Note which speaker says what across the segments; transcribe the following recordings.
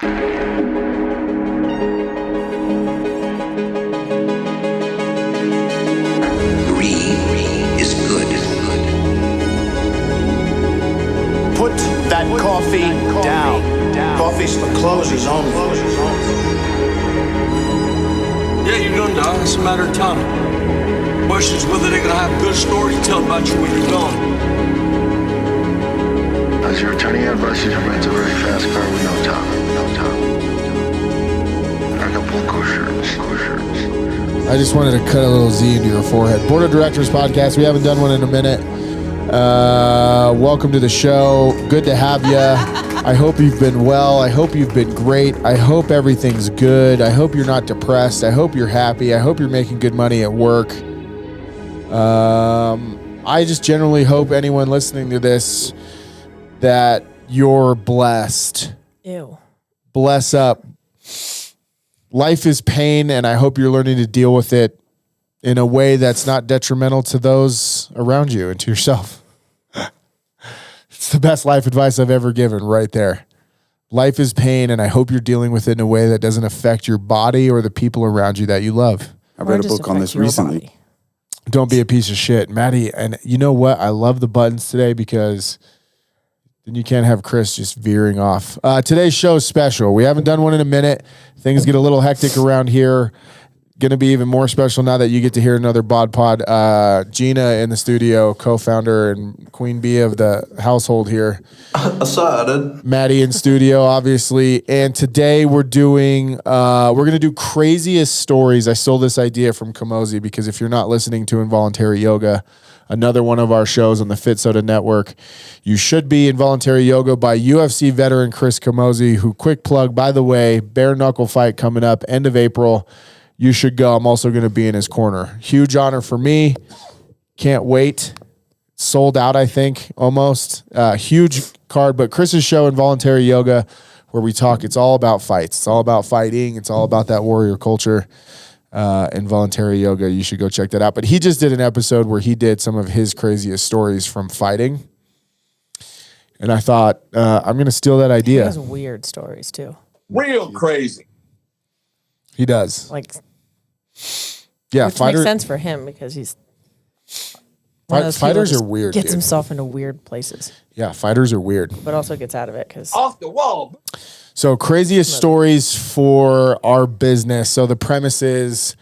Speaker 1: Is good.
Speaker 2: Put that coffee down. Coffee's for closers only.
Speaker 3: Yeah, you're gonna die. It's a matter of time. Question is whether they're gonna have a good story to tell about you when you're gone.
Speaker 4: As you're turning out buses, it's a very fast car with no top. Acapulco shirts.
Speaker 5: I just wanted to cut a little Z into your forehead. Board of Directors podcast. We haven't done one in a minute. Welcome to the show. Good to have you. I hope you've been well. I hope you've been great. I hope everything's good. I hope you're not depressed. I hope you're happy. I hope you're making good money at work. I just generally hope anyone listening to this that you're blessed.
Speaker 6: Ew.
Speaker 5: Bless up. Life is pain, and I hope you're learning to deal with it in a way that's not detrimental to those around you and to yourself. It's the best life advice I've ever given right there. Life is pain, and I hope you're dealing with it in a way that doesn't affect your body or the people around you that you love.
Speaker 7: I read a book on this recently.
Speaker 6: Body.
Speaker 5: Don't be a piece of shit, Maddie. And you know what? I love the buttons today because then you can't have Chris just veering off. Today's show is special. We haven't done one in a minute. Things get a little hectic around here. Going to be even more special now that you get to hear another bod pod. Gina in the studio, co-founder and queen bee of the household here.
Speaker 3: Aside.
Speaker 5: Maddie in studio, obviously. And today we're doing, we're going to do craziest stories. I stole this idea from Kamosi because if you're not listening to Involuntary Yoga, another one of our shows on the Fit Soda Network, you should be. Involuntary Yoga by UFC veteran Chris Kamosi, who, quick plug, by the way, bare knuckle fight coming up end of April. You should go. I'm also going to be in his corner. Huge honor for me. Can't wait. Sold out, I think, almost. Huge card. But Chris's show, Involuntary Yoga, where we talk, it's all about fights. It's all about fighting. It's all about that warrior culture. Involuntary Yoga, you should go check that out. But he just did an episode where he did some of his craziest stories from fighting. And I thought, I'm going to steal that idea.
Speaker 6: He has weird stories, too.
Speaker 3: Real crazy.
Speaker 5: He does.
Speaker 6: Like,
Speaker 5: yeah,
Speaker 6: which makes sense for him because he's one of those
Speaker 5: fighters
Speaker 6: people
Speaker 5: are weird.
Speaker 6: Gets
Speaker 5: dude.
Speaker 6: himself into weird places.
Speaker 5: Yeah, fighters are weird.
Speaker 6: But also gets out of it because
Speaker 3: Off the wall.
Speaker 5: So craziest stories for our business. So the premise is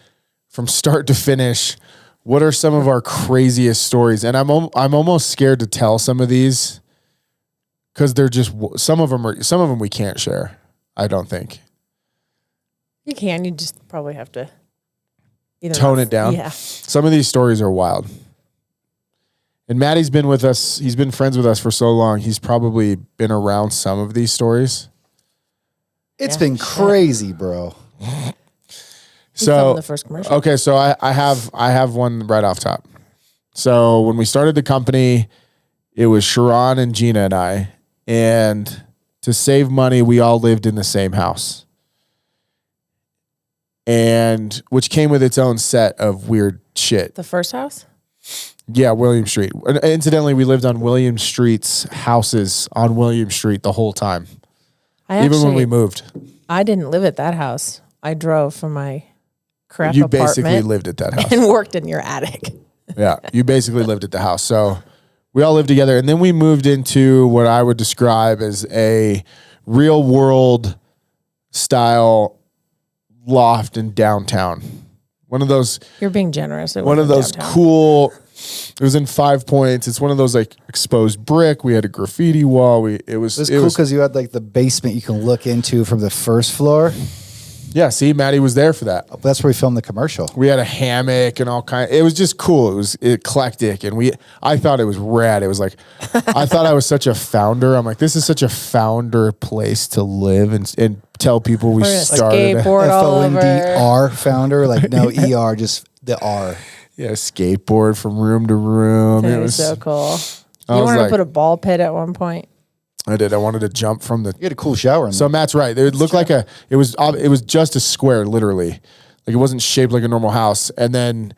Speaker 5: from start to finish, what are some of our craziest stories? And I'm almost scared to tell some of these because they're just some of them we can't share. I don't think.
Speaker 6: you can. You just probably have to
Speaker 5: tone it down.
Speaker 6: Yeah.
Speaker 5: Some of these stories are wild. And Maddie's been with us. He's been friends with us for so long. He's probably been around some of these stories.
Speaker 7: It's been crazy, bro.
Speaker 5: So
Speaker 6: the first commercial.
Speaker 5: Okay, so I have one right off top. So when we started the company, it was Sharon and Gina and I, and to save money, we all lived in the same house, and which came with its own set of weird shit.
Speaker 6: The first house?
Speaker 5: Yeah, William Street. And incidentally, we lived on William Street's houses on William Street the whole time, even when we moved.
Speaker 6: I didn't live at that house. I drove from my crap
Speaker 5: You
Speaker 6: apartment
Speaker 5: basically lived at that house.
Speaker 6: and worked in your attic.
Speaker 5: Yeah, you basically lived at the house. So we all lived together. And then we moved into what I would describe as a real world style loft in downtown. One of those.
Speaker 6: You're being generous.
Speaker 5: One of those
Speaker 6: downtown.
Speaker 5: cool. It was in 5 Points. It's one of those like exposed brick. We had a graffiti wall. It was
Speaker 7: cool because you had like the basement you can look into from the first floor.
Speaker 5: Yeah, see, Maddie was there for that.
Speaker 7: That's where we filmed the commercial.
Speaker 5: We had a hammock and all kind. It was just cool. It was eclectic, and I thought it was rad. It was like, I thought I was such a founder. I'm like, this is such a founder place to live and tell people we started.
Speaker 6: Skateboard all over.
Speaker 7: FONDR founder, like no ER, just the R.
Speaker 5: Yeah, skateboard from room to room.
Speaker 6: It
Speaker 5: It
Speaker 6: was
Speaker 5: was
Speaker 6: so cool. You wanted to put a ball pit at one point.
Speaker 5: I did. I wanted to jump from the.
Speaker 7: You had a cool shower in there.
Speaker 5: So Matt's right. It looked like it was just a square, literally. Like it wasn't shaped like a normal house. And then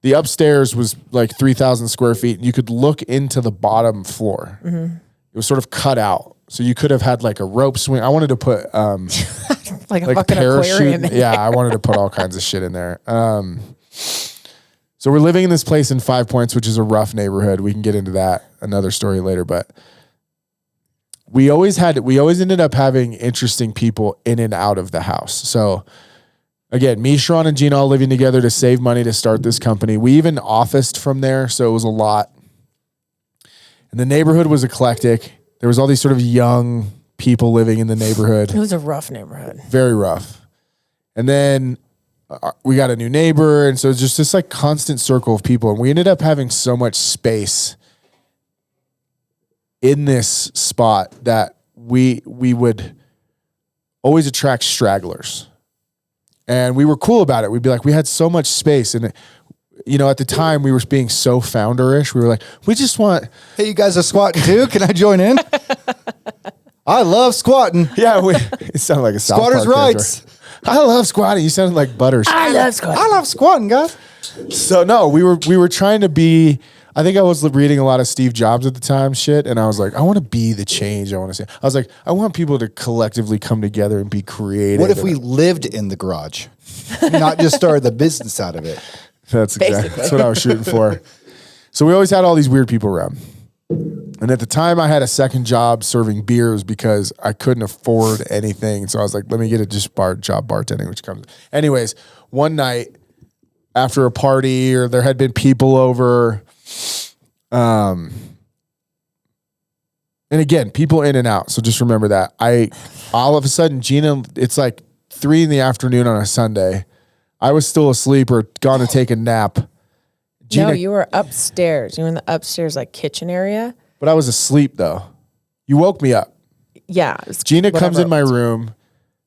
Speaker 5: the upstairs was like 3,000 square feet. And you could look into the bottom floor. Mm-hmm. It was sort of cut out. So you could have had like a rope swing. I wanted to put
Speaker 6: like a
Speaker 5: like
Speaker 6: fucking aquarium. In
Speaker 5: Yeah, I wanted to put all kinds of shit in there. So we're living in this place in 5 Points, which is a rough neighborhood. We can get into that another story later, but we always ended up having interesting people in and out of the house. So again, me, Sharon, and Gina all living together to save money to start this company. We even officed from there, so it was a lot. And the neighborhood was eclectic. There was all these sort of young people living in the neighborhood.
Speaker 6: It was a rough neighborhood.
Speaker 5: Very rough. And then we got a new neighbor, and so it's just this like constant circle of people. And we ended up having so much space in this spot that we would always attract stragglers. And we were cool about it. We'd be like, we had so much space. And, at the time we were being so founderish. We were like, we just want...
Speaker 7: Hey, you guys are squatting too? Can I join in? I love squatting.
Speaker 5: Yeah, it sounded like a South
Speaker 7: Squatters'
Speaker 5: Park
Speaker 7: rights.
Speaker 5: character. I love squatting. You sounded like Butters.
Speaker 6: I love squatting.
Speaker 7: I love squatting, guys.
Speaker 5: So no, we were trying to be... I think I was reading a lot of Steve Jobs at the time shit, and I was like, I want to be the change I want to see. I was like, I want people to collectively come together and be creative.
Speaker 7: What if we lived in the garage? Not just started the business out of it.
Speaker 5: That's what I was shooting for. So we always had all these weird people around. And at the time I had a second job serving beers because I couldn't afford anything. So I was like, let me get a job bartending, which comes. Anyways, one night after a party or there had been people over, and again, people in and out. So just remember that. All of a sudden, Gina, it's like 3 p.m. on a Sunday. I was still asleep or gone to take a nap. Gina,
Speaker 6: No, you were upstairs. You were in the upstairs like kitchen area.
Speaker 5: but I was asleep though. You woke me up.
Speaker 6: Yeah. it was
Speaker 5: Gina comes
Speaker 6: whatever
Speaker 5: in my
Speaker 6: it was.
Speaker 5: room,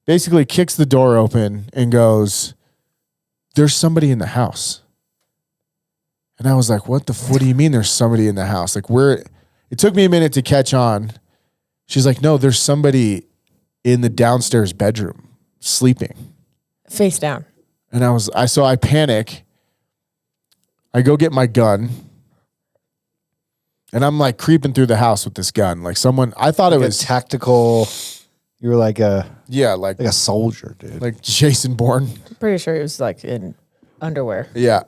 Speaker 5: basically kicks the door open and goes, "There's somebody in the house." And I was like, what do you mean there's somebody in the house? Like it took me a minute to catch on. She's like, no, there's somebody in the downstairs bedroom sleeping.
Speaker 6: Face down.
Speaker 5: And I panic. I go get my gun. And I'm like creeping through the house with this gun. Like I thought it was
Speaker 7: tactical. You were like a soldier, dude.
Speaker 5: like Jason Bourne.
Speaker 6: I'm pretty sure he was like in underwear,
Speaker 5: Yeah.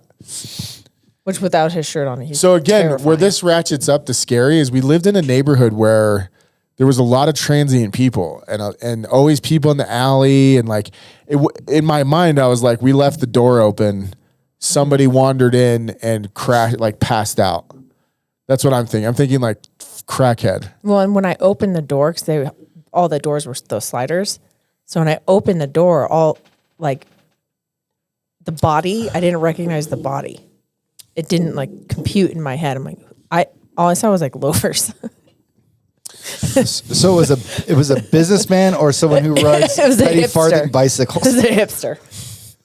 Speaker 6: which without his shirt on, he's
Speaker 5: So again,
Speaker 6: terrifying.
Speaker 5: where this ratchets up the scary is we lived in a neighborhood where there was a lot of transient people and always people in the alley. And like in my mind, I was like, we left the door open. Somebody wandered in and crashed, like passed out. That's what I'm thinking. I'm thinking like crackhead.
Speaker 6: Well, and when I opened the door, because all the doors were those sliders. So when I opened the door, all like the body, I didn't recognize the body. It didn't like compute in my head. I'm like, all I saw was like loafers.
Speaker 7: So it was a businessman or someone who rides
Speaker 6: It was a
Speaker 7: petty
Speaker 6: hipster.
Speaker 7: farthing bicycles.
Speaker 6: This is a hipster.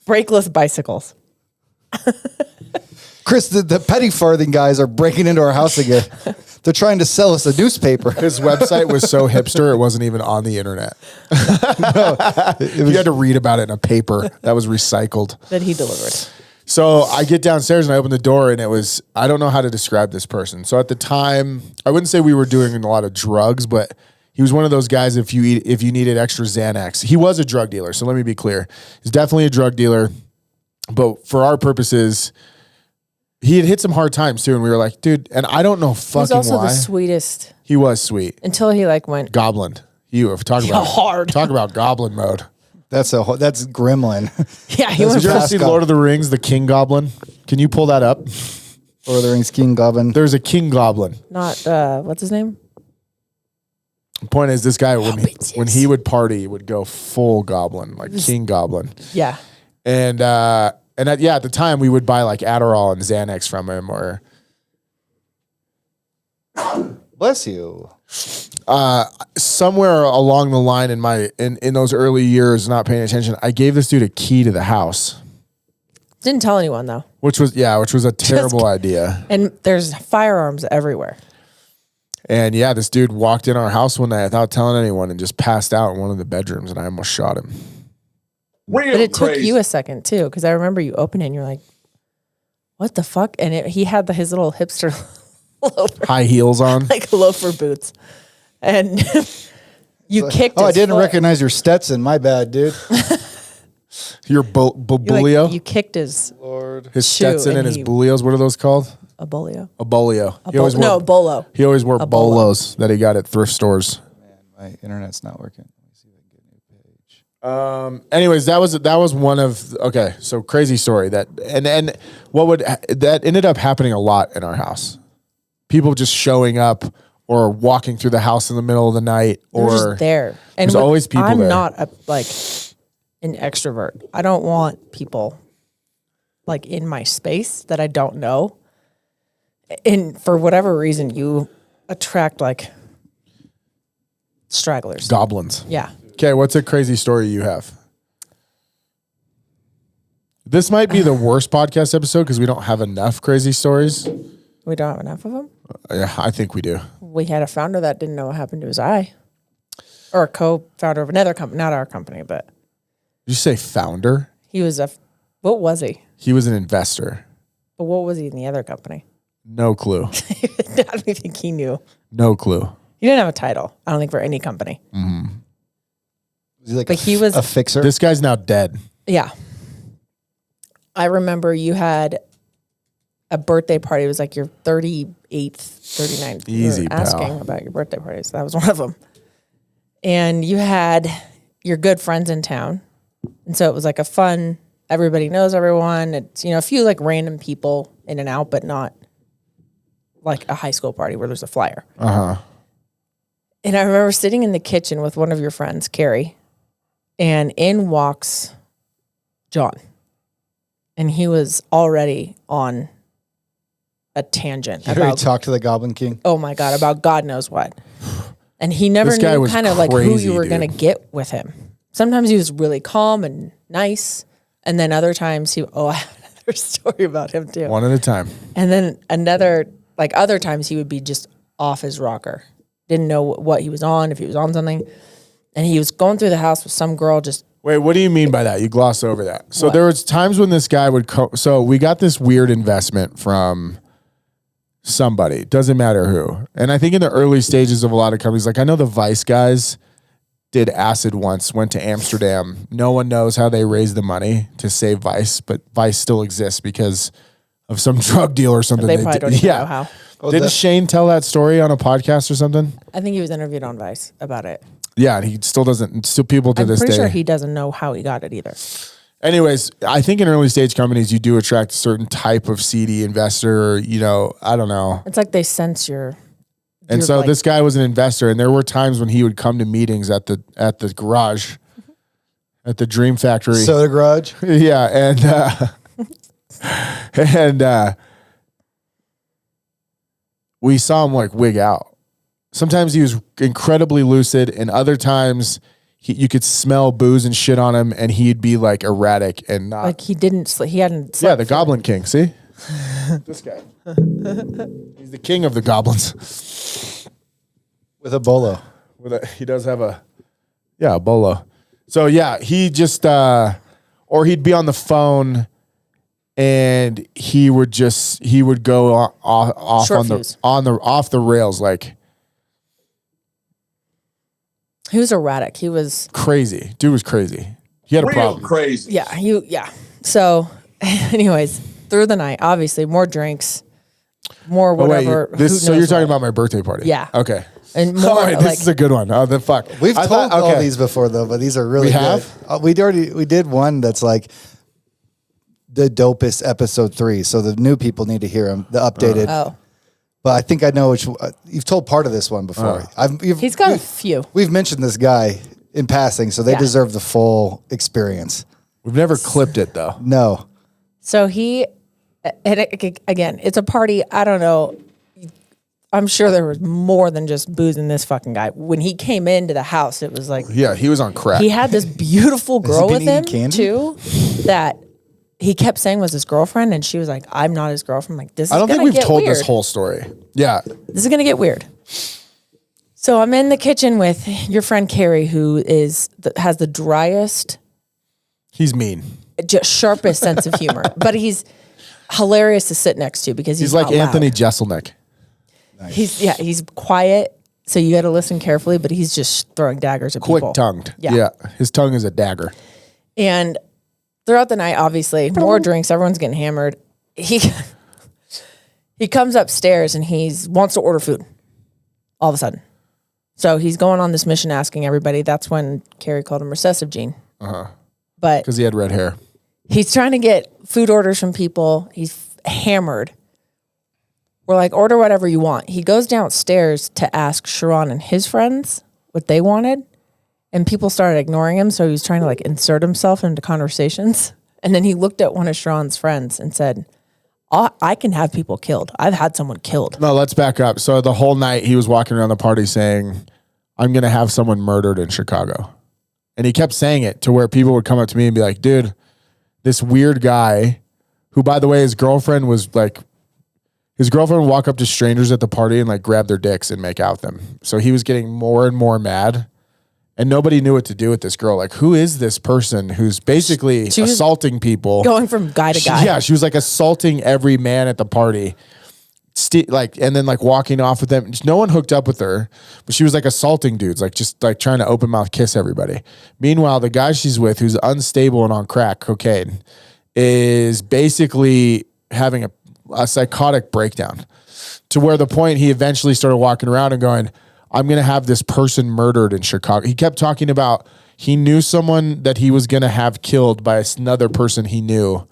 Speaker 6: Brakeless bicycles.
Speaker 7: Chris, the petty farthing guys are breaking into our house again. They're trying to sell us a newspaper.
Speaker 5: His website was so hipster, it wasn't even on the internet. You had to read about it in a paper that was recycled.
Speaker 6: That he delivered.
Speaker 5: So I get downstairs and I open the door and I don't know how to describe this person. So at the time, I wouldn't say we were doing a lot of drugs, but he was one of those guys if you needed extra Xanax. He was a drug dealer, so let me be clear. He's definitely a drug dealer, but for our purposes, he had hit some hard times too, and we were like, dude, and I don't know fucking why.
Speaker 6: He was also the sweetest
Speaker 5: He was sweet.
Speaker 6: until he like went
Speaker 5: Goblin. Talk about
Speaker 6: hard.
Speaker 5: Talk about goblin mode.
Speaker 7: That's Gremlin.
Speaker 6: Yeah, he
Speaker 5: Did
Speaker 6: went
Speaker 5: you ever
Speaker 7: fast
Speaker 5: see
Speaker 7: goblin.
Speaker 5: Lord of the Rings, the King Goblin? Can you pull that up?
Speaker 7: Lord of the Rings, King Goblin.
Speaker 5: There's a King Goblin.
Speaker 6: not what's his name?
Speaker 5: The point is, this guy
Speaker 6: Hobbits,
Speaker 5: when
Speaker 6: yes.
Speaker 5: he would party, would go full goblin, like King Goblin.
Speaker 6: Yeah.
Speaker 5: And at the time we would buy like Adderall and Xanax from him, or
Speaker 7: Bless you.
Speaker 5: somewhere along the line in those early years, not paying attention, I gave this dude a key to the house,
Speaker 6: Didn't tell anyone though.
Speaker 5: which was a terrible idea.
Speaker 6: And there's firearms everywhere.
Speaker 5: And yeah, this dude walked in our house one night without telling anyone and just passed out in one of the bedrooms, and I almost shot him.
Speaker 6: But it took you a second too, because I remember you opening and you're like, what the fuck? And he had his little hipster loafer,
Speaker 5: High heels on.
Speaker 6: like loafer boots. And You kicked.
Speaker 7: Oh, I
Speaker 6: his
Speaker 7: didn't
Speaker 6: foot.
Speaker 7: recognize your Stetson. My bad, dude.
Speaker 5: Your bulio?
Speaker 6: You kicked his
Speaker 5: His
Speaker 6: shoe
Speaker 5: Stetson and his bulios. What are those called?
Speaker 6: a bolio.
Speaker 5: A bolio.
Speaker 6: No, bolo.
Speaker 5: He always wore
Speaker 6: A bolo.
Speaker 5: bolos that he got at thrift stores.
Speaker 7: My internet's not working. Let me see if I can get a new page.
Speaker 5: Anyways, that was one of okay. So crazy story that and that ended up happening a lot in our house. People just showing up or walking through the house in the middle of the night,
Speaker 6: They're
Speaker 5: or
Speaker 6: just there. And
Speaker 5: there's always people
Speaker 6: I'm
Speaker 5: there.
Speaker 6: not an extrovert. I don't want people like in my space that I don't know. And for whatever reason, you attract like stragglers.
Speaker 5: goblins.
Speaker 6: Yeah.
Speaker 5: Okay, what's a crazy story you have? This might be the worst podcast episode because we don't have enough crazy stories.
Speaker 6: We don't have enough of them.
Speaker 5: Yeah, I think we do.
Speaker 6: We had a founder that didn't know what happened to his eye, or a co-founder of another company, not our company, but
Speaker 5: Did you say founder?
Speaker 6: he was what was he?
Speaker 5: He was an investor.
Speaker 6: But what was he in the other company?
Speaker 5: No clue.
Speaker 6: I don't even think he knew.
Speaker 5: No clue.
Speaker 6: He didn't have a title, I don't think, for any company.
Speaker 7: Was he like
Speaker 6: But he was
Speaker 7: a fixer?
Speaker 5: This guy's now dead.
Speaker 6: Yeah. I remember you had a birthday party. It was like your 38th, 39th.
Speaker 5: Easy,
Speaker 6: You were
Speaker 5: pal.
Speaker 6: asking about your birthday parties. That was one of them. And you had your good friends in town. And so it was like a fun, everybody knows everyone. It's, a few like random people in and out, but not like a high school party where there's a flyer. And I remember sitting in the kitchen with one of your friends, Carrie, and in walks John. And he was already on a tangent
Speaker 7: You already
Speaker 6: about,
Speaker 7: talked to the Goblin King?
Speaker 6: oh my God, about God knows what. And he never
Speaker 5: This guy
Speaker 6: knew
Speaker 5: was
Speaker 6: kind of like who
Speaker 5: crazy,
Speaker 6: you were
Speaker 5: dude.
Speaker 6: going to get with him. Sometimes he was really calm and nice. And then other times I have another story about him too.
Speaker 5: One at a time.
Speaker 6: And then other times he would be just off his rocker. Didn't know what he was on, if he was on something. And he was going through the house with some girl just,
Speaker 5: Wait, what do you mean by that? You gloss over that. So
Speaker 6: What?
Speaker 5: there was times when this guy would so we got this weird investment from somebody, doesn't matter who. And I think in the early stages of a lot of companies, like I know the Vice guys did acid once, went to Amsterdam. No one knows how they raised the money to save Vice, but Vice still exists because of some drug deal or something.
Speaker 6: they probably don't even know how.
Speaker 5: Didn't Shane tell that story on a podcast or something?
Speaker 6: I think he was interviewed on Vice about it.
Speaker 5: Yeah, and he still doesn't. Still, people to
Speaker 6: I'm
Speaker 5: this
Speaker 6: pretty
Speaker 5: day.
Speaker 6: sure he doesn't know how he got it either.
Speaker 5: Anyways, I think in early stage companies, you do attract a certain type of seedy investor. I don't know.
Speaker 6: It's like they sense your.
Speaker 5: And
Speaker 6: you're
Speaker 5: so
Speaker 6: like-
Speaker 5: this guy was an investor, and there were times when he would come to meetings at the garage, at the Dream Factory.
Speaker 7: Soda Garage?
Speaker 5: Yeah, and we saw him like wig out. Sometimes he was incredibly lucid, and other times you could smell booze and shit on him, and he'd be like erratic and not.
Speaker 6: Like he didn't. He hadn't.
Speaker 5: Yeah,
Speaker 6: slept
Speaker 5: the
Speaker 6: for-
Speaker 5: Goblin King. See, this guy. He's the king of the goblins.
Speaker 7: With a bolo.
Speaker 5: He does have a bolo. So yeah, he just or he'd be on the phone, and he would go off
Speaker 6: Short
Speaker 5: on
Speaker 6: fuse.
Speaker 5: off the rails, like
Speaker 6: He was erratic. He was.
Speaker 5: crazy. Dude was crazy. He had a
Speaker 3: Real
Speaker 5: problem.
Speaker 3: crazy.
Speaker 6: Yeah. Yeah. So, anyways, through the night, obviously more drinks, more
Speaker 5: Oh, wait,
Speaker 6: whatever.
Speaker 5: so you're talking about my birthday party?
Speaker 6: Yeah.
Speaker 5: Okay.
Speaker 6: and
Speaker 5: All
Speaker 6: more
Speaker 5: right,
Speaker 6: like
Speaker 5: this is a good one. Oh, the fuck.
Speaker 7: We've
Speaker 5: I
Speaker 7: told
Speaker 5: thought-
Speaker 7: all
Speaker 5: okay.
Speaker 7: these before though, but these are really
Speaker 5: We
Speaker 7: good.
Speaker 5: have?
Speaker 7: We did one that's like the dopest episode 3. So the new people need to hear them. The updated.
Speaker 6: oh,
Speaker 7: But I think I know which. You've told part of this one before.
Speaker 6: he's got a few.
Speaker 7: We've mentioned this guy in passing, so they
Speaker 6: Yeah.
Speaker 7: deserve the full experience.
Speaker 5: We've never clipped it though.
Speaker 7: No,
Speaker 6: So again, it's a party. I don't know. I'm sure there was more than just booze in this fucking guy. When he came into the house, it was like
Speaker 5: Yeah, he was on crack.
Speaker 6: he had this beautiful girl
Speaker 7: been
Speaker 6: with him
Speaker 7: eating candy?
Speaker 6: too, that he kept saying was his girlfriend, and she was like, "I'm not his girlfriend." I'm like, this is
Speaker 5: I don't think
Speaker 6: gonna
Speaker 5: we've
Speaker 6: get
Speaker 5: told
Speaker 6: weird.
Speaker 5: this whole story. Yeah.
Speaker 6: This is gonna get weird. So I'm in the kitchen with your friend Carrie, who has the driest,
Speaker 5: He's mean.
Speaker 6: just sharpest sense of humor, but he's hilarious to sit next to because he's
Speaker 5: He's like
Speaker 6: not loud.
Speaker 5: Anthony Jeselnik.
Speaker 6: He's quiet, So you got to listen carefully, but he's just throwing daggers at people.
Speaker 5: Quick-tongued.
Speaker 6: Yeah.
Speaker 5: Yeah. His tongue is a dagger.
Speaker 6: And throughout the night, obviously, more drinks. Everyone's getting hammered. He comes upstairs and he wants to order food all of a sudden. So he's going on this mission asking everybody. That's when Carrie called him recessive Gene. But
Speaker 5: Because he had red hair.
Speaker 6: he's trying to get food orders from people. He's hammered. We're like, order whatever you want. He goes downstairs to ask Sharon and his friends what they wanted. And people started ignoring him. So he was trying to like insert himself into conversations. And then he looked at one of Sharon's friends and said, I can have people killed. I've had someone killed.
Speaker 5: No, let's back up. So the whole night he was walking around the party saying, I'm going to have someone murdered in Chicago. And he kept saying it to where people would come up to me and be like, dude, this weird guy who, by the way, his girlfriend would walk up to strangers at the party and like grab their dicks and make out with them. So he was getting more and more mad. And nobody knew what to do with this girl. Like, who is this person who's basically assaulting people?
Speaker 6: Going from guy to guy.
Speaker 5: She was like assaulting every man at the party. And then like walking off with them. No one hooked up with her, but she was like assaulting dudes, like just like trying to open mouth kiss everybody. Meanwhile, the guy she's with, who's unstable and on crack cocaine, is basically having a psychotic breakdown to where the point he eventually started walking around and going, I'm going to have this person murdered in Chicago. He kept talking about he knew someone that he was going to have killed by another person he knew.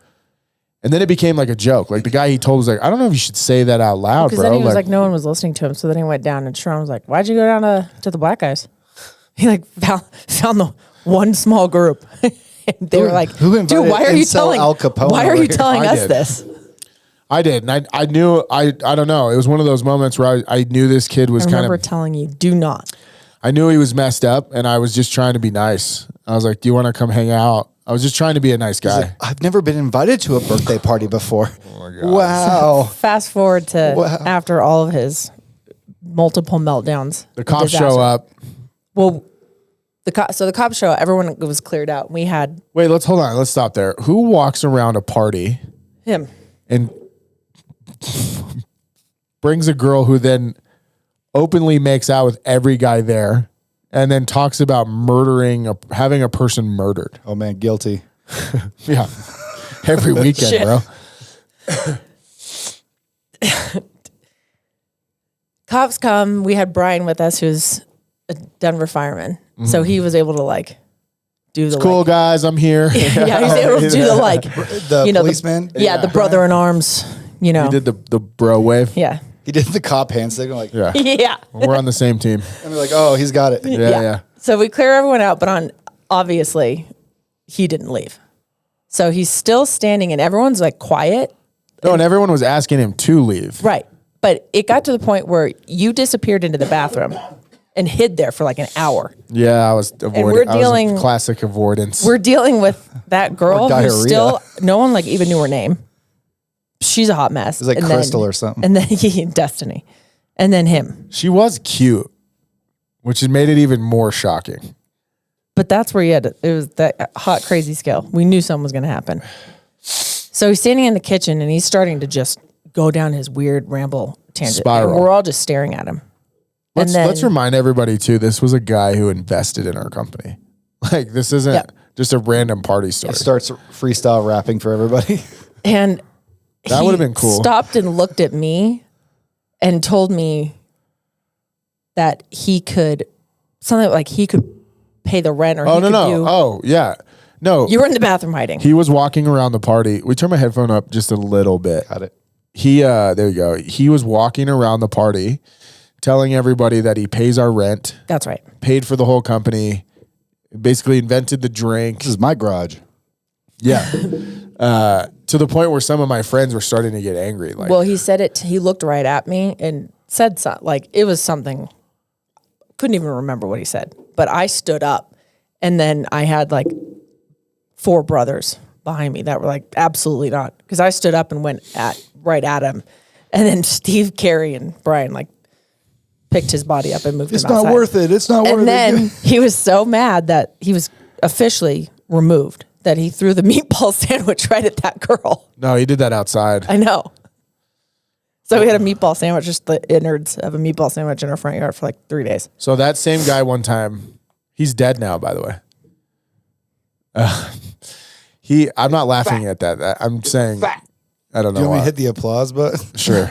Speaker 5: And then it became like a joke. Like the guy he told was like, I don't know if you should say that out loud,
Speaker 6: Because
Speaker 5: bro.
Speaker 6: then he was like, no one was listening to him. So then he went down and Sharon was like, why'd you go down to the black guys? He like found the one small group. And they were like,
Speaker 7: who
Speaker 6: dude,
Speaker 7: invited
Speaker 6: why are you
Speaker 7: Incel
Speaker 6: telling,
Speaker 7: Al Capone
Speaker 6: why are
Speaker 7: over
Speaker 6: you
Speaker 7: here?"
Speaker 6: telling
Speaker 5: I
Speaker 6: us
Speaker 5: did.
Speaker 6: this?
Speaker 5: I did. And I knew, I don't know. It was one of those moments where I knew this kid was
Speaker 6: I
Speaker 5: kind
Speaker 6: remember
Speaker 5: of,
Speaker 6: telling you, do not.
Speaker 5: I knew he was messed up and I was just trying to be nice. I was like, do you want to come hang out? I was just trying to be a nice guy.
Speaker 7: I've never been invited to a birthday party before.
Speaker 5: Oh my God.
Speaker 7: Wow.
Speaker 6: Fast forward to
Speaker 7: Wow.
Speaker 6: after all of his multiple meltdowns.
Speaker 5: The cops show up.
Speaker 6: Well, the cops show up. Everyone was cleared out. We had
Speaker 5: Wait, let's hold on. Let's stop there. Who walks around a party
Speaker 6: him.
Speaker 5: and brings a girl who then openly makes out with every guy there and then talks about having a person murdered?
Speaker 7: Oh man, guilty.
Speaker 5: Yeah. Every weekend,
Speaker 6: Shit.
Speaker 5: bro.
Speaker 6: Cops come. We had Brian with us, who's a Denver fireman. So he was able to like do the
Speaker 5: Cool,
Speaker 6: like,
Speaker 5: guys. I'm here.
Speaker 6: yeah, he's able to do the like
Speaker 7: The policeman.
Speaker 6: the brother in arms. You know,
Speaker 5: He did the bro wave.
Speaker 6: yeah,
Speaker 7: He did the cop hand signal, like,
Speaker 5: Yeah.
Speaker 6: yeah.
Speaker 5: We're on the same team.
Speaker 7: and they're like, oh, he's got it.
Speaker 5: Yeah.
Speaker 6: So we clear everyone out, but obviously he didn't leave. So he's still standing, and everyone's like quiet,
Speaker 5: No, and everyone was asking him to leave.
Speaker 6: right? But it got to the point where you disappeared into the bathroom and hid there for like an hour.
Speaker 5: Yeah, I was avoiding.
Speaker 6: we're
Speaker 5: I was
Speaker 6: dealing-
Speaker 5: classic avoidance.
Speaker 6: We're dealing with that girl
Speaker 7: Or
Speaker 6: who
Speaker 7: diarrhea.
Speaker 6: still no one like even knew her name. She's a hot mess.
Speaker 7: It was like
Speaker 6: And
Speaker 7: Crystal or something.
Speaker 6: And then Destiny, and then him.
Speaker 5: She was cute, which had made it even more shocking.
Speaker 6: But that's where it was that hot crazy scale. We knew something was going to happen. So he's standing in the kitchen and he's starting to just go down his weird ramble tangent.
Speaker 5: Spiral.
Speaker 6: And we're all just staring at him.
Speaker 5: Let's remind everybody too. This was a guy who invested in our company. Like this isn't
Speaker 6: Yeah.
Speaker 5: just a random party story.
Speaker 7: Starts freestyle rapping for everybody.
Speaker 6: And
Speaker 5: That
Speaker 6: he
Speaker 5: would've been cool.
Speaker 6: Stopped and looked at me and told me that he could something like he could pay the rent or
Speaker 5: Oh
Speaker 6: he
Speaker 5: no
Speaker 6: could
Speaker 5: no.
Speaker 6: do.
Speaker 5: Oh yeah. No.
Speaker 6: You were in the bathroom hiding.
Speaker 5: He was walking around the party. We turned my headphone up just a little bit.
Speaker 7: Got it.
Speaker 5: He there you go. He was walking around the party telling everybody that he pays our rent,
Speaker 6: That's right.
Speaker 5: paid for the whole company, basically invented the drink.
Speaker 7: This is my garage.
Speaker 5: Yeah. To the point where some of my friends were starting to get angry. Like,
Speaker 6: Well, he said it. He looked right at me and said something. Like it was something. Couldn't even remember what he said. But I stood up, and then I had like 4 brothers behind me that were like, absolutely not, because I stood up and went right at him, and then Steve, Carrie, and Brian like picked his body up and moved
Speaker 7: It's
Speaker 6: him
Speaker 7: not
Speaker 6: outside.
Speaker 7: worth it. It's not worth
Speaker 6: And then
Speaker 7: it.
Speaker 6: he was so mad that he was officially removed that he threw the meatball sandwich right at that girl.
Speaker 5: no, he did that outside.
Speaker 6: I know. So we had a meatball sandwich, just the innards of a meatball sandwich in our front yard for like 3 days.
Speaker 5: So that same guy one time, he's dead now, by the way. I'm not laughing at that. I'm saying, I don't know.
Speaker 7: Do you want me
Speaker 5: why.
Speaker 7: to hit the applause button?
Speaker 5: Sure.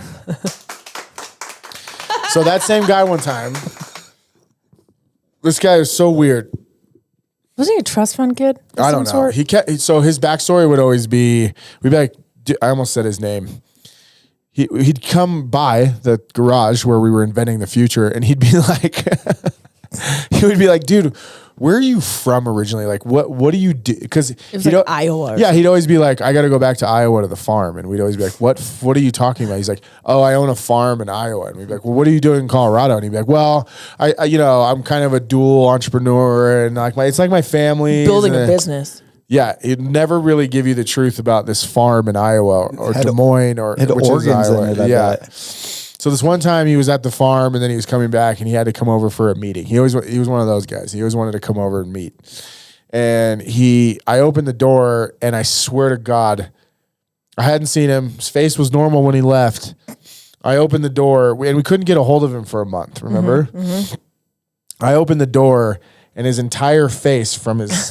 Speaker 5: So that same guy one time, this guy is so weird.
Speaker 6: Wasn't he a trust fund kid? of
Speaker 5: I
Speaker 6: some
Speaker 5: don't know.
Speaker 6: sort?
Speaker 5: So his backstory would always be, we'd be like, I almost said his name. He'd come by the garage where we were inventing the future, and he'd be like, he would be like, dude, where are you from originally? Like, what do you do? Because
Speaker 6: It was like Iowa. or
Speaker 5: yeah, he'd always be like, I got to go back to Iowa to the farm. And we'd always be like, what are you talking about? He's like, oh, I own a farm in Iowa. And we'd be like, well, what are you doing in Colorado? And he'd be like, well, I I'm kind of a dual entrepreneur, and like it's like my family.
Speaker 6: building a business.
Speaker 5: Yeah, he'd never really give you the truth about this farm in Iowa or Des Moines or
Speaker 7: Had
Speaker 5: which is
Speaker 7: organs in
Speaker 5: Iowa.
Speaker 7: it, I
Speaker 5: Yeah.
Speaker 7: bet.
Speaker 5: So this one time he was at the farm, and then he was coming back, and he had to come over for a meeting. He was one of those guys. He always wanted to come over and meet. And I opened the door, and I swear to God, I hadn't seen him. His face was normal when he left. I opened the door, and we couldn't get a hold of him for a month. Remember? I opened the door, and his entire face from his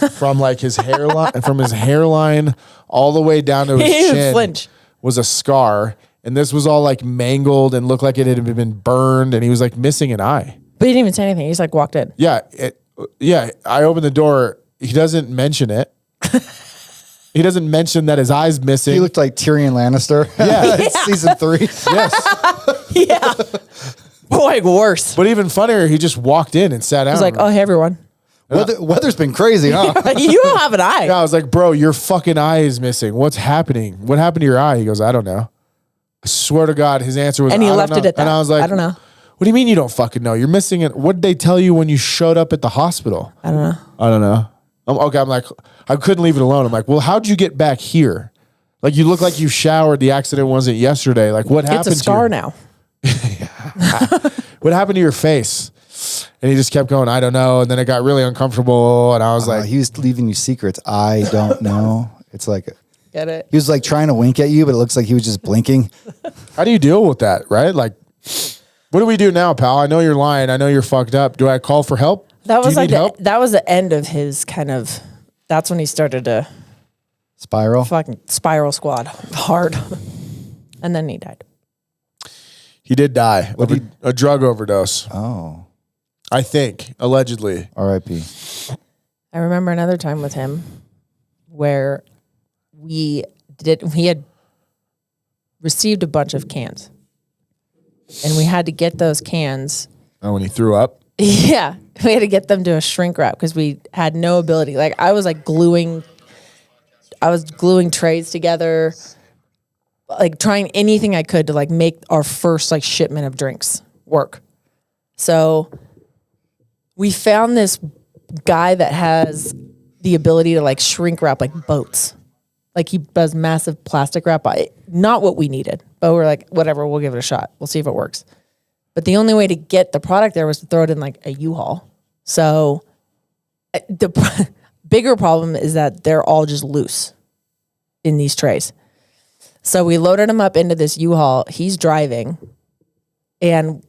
Speaker 5: hairline all the way down to his
Speaker 6: He didn't
Speaker 5: chin
Speaker 6: flinch.
Speaker 5: was a scar. And this was all like mangled and looked like it had been burned, and he was like missing an eye.
Speaker 6: But he didn't even say anything. He just like walked in.
Speaker 5: Yeah. I opened the door. He doesn't mention it. He doesn't mention that his eye's missing.
Speaker 7: He looked like Tyrion Lannister.
Speaker 5: Yeah.
Speaker 7: in season 3.
Speaker 5: Yes.
Speaker 6: Yeah. Like worse.
Speaker 5: But even funnier, he just walked in and sat down.
Speaker 6: He's like, oh, hey, everyone.
Speaker 7: Weather's been crazy, huh?
Speaker 6: You don't have an eye.
Speaker 5: Yeah, I was like, bro, your fucking eye is missing. What's happening? What happened to your eye? He goes, I don't know. I swear to God, his answer was,
Speaker 6: And he
Speaker 5: I don't
Speaker 6: left
Speaker 5: know.
Speaker 6: it at that.
Speaker 5: And I was like,
Speaker 6: I don't know.
Speaker 5: What do you mean you don't fucking know? You're missing it. What did they tell you when you showed up at the hospital?
Speaker 6: I don't know.
Speaker 5: I don't know. I'm like, I couldn't leave it alone. I'm like, well, how'd you get back here? Like, you look like you showered. The accident wasn't yesterday. Like, what happened?
Speaker 6: It's a scar
Speaker 5: to you?
Speaker 6: now.
Speaker 5: What happened to your face? And he just kept going, I don't know. And then it got really uncomfortable. And I was like,
Speaker 7: He was leaving you secrets. I don't know. It's like
Speaker 6: Get it?
Speaker 7: he was like trying to wink at you, but it looks like he was just blinking.
Speaker 5: how do you deal with that? Right? Like, what do we do now, pal? I know you're lying. I know you're fucked up. Do I call for help?
Speaker 6: That
Speaker 5: Do
Speaker 6: was
Speaker 5: you
Speaker 6: like
Speaker 5: need help?
Speaker 6: that was the end of his kind of. That's when he started to
Speaker 7: Spiral.
Speaker 6: fucking spiral squad hard, and then he died.
Speaker 5: He did die of a drug overdose.
Speaker 7: Oh,
Speaker 5: I think, allegedly.
Speaker 7: R.I.P.
Speaker 6: I remember another time with him where we had received a bunch of cans, and we had to get those cans.
Speaker 5: Oh, when he threw up?
Speaker 6: Yeah, we had to get them to a shrink wrap because we had no ability. Like I was gluing trays together, like trying anything I could to like make our first like shipment of drinks work. So we found this guy that has the ability to like shrink wrap like boats. Like he does massive plastic wrap. Not what we needed, but we're like, whatever, we'll give it a shot. We'll see if it works. But the only way to get the product there was to throw it in like a U-Haul. So the bigger problem is that they're all just loose in these trays. So we loaded him up into this U-Haul. He's driving. And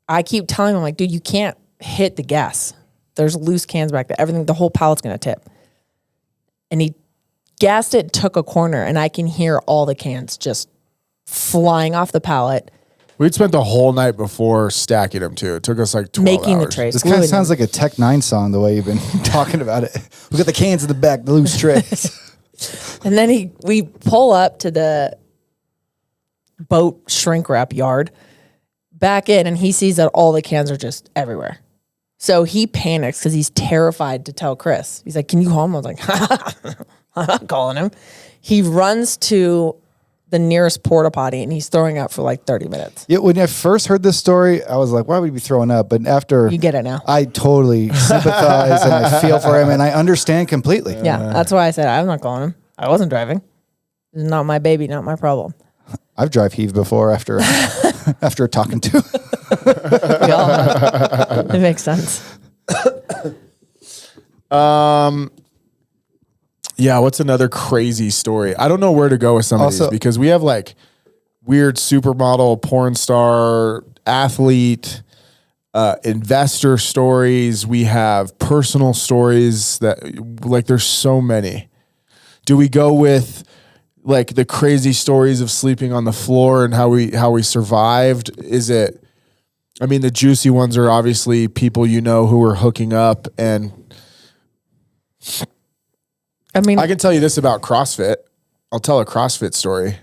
Speaker 6: I keep telling him, like, dude, you can't hit the gas. There's loose cans back there. Everything, the whole pallet's going to tip. And he gassed it, took a corner, and I can hear all the cans just flying off the pallet.
Speaker 5: We'd spent the whole night before stacking them, too. It took us like 12
Speaker 6: Making the
Speaker 5: hours.
Speaker 6: trays.
Speaker 7: This kind of
Speaker 6: gluing
Speaker 7: sounds
Speaker 6: them.
Speaker 7: like a Tech 9 song, the way you've been talking about it. We got the cans in the back, the loose trays.
Speaker 6: And then we pull up to the boat shrink wrap yard, back in, and he sees that all the cans are just everywhere. So he panics because he's terrified to tell Chris. He's like, can you call him? I was like, I'm not calling him. He runs to the nearest porta potty and he's throwing up for like 30 minutes.
Speaker 7: Yeah, when I first heard this story, I was like, why would he be throwing up? But after
Speaker 6: You get it now.
Speaker 7: I totally sympathize and I feel for him and I understand completely.
Speaker 6: Yeah, that's why I said I'm not calling him. I wasn't driving. This is not my baby, not my problem.
Speaker 7: I've drive heaved before after after talking to.
Speaker 6: We all have. It makes sense.
Speaker 5: Yeah, what's another crazy story? I don't know where to go with some of
Speaker 7: Also-
Speaker 5: these because we have like weird supermodel, porn star, athlete, investor stories. We have personal stories that like there's so many. Do we go with like the crazy stories of sleeping on the floor and how we survived? Is it, I mean, the juicy ones are obviously people you know who are hooking up, and
Speaker 6: I mean,
Speaker 5: I can tell you this about CrossFit. I'll tell a CrossFit story.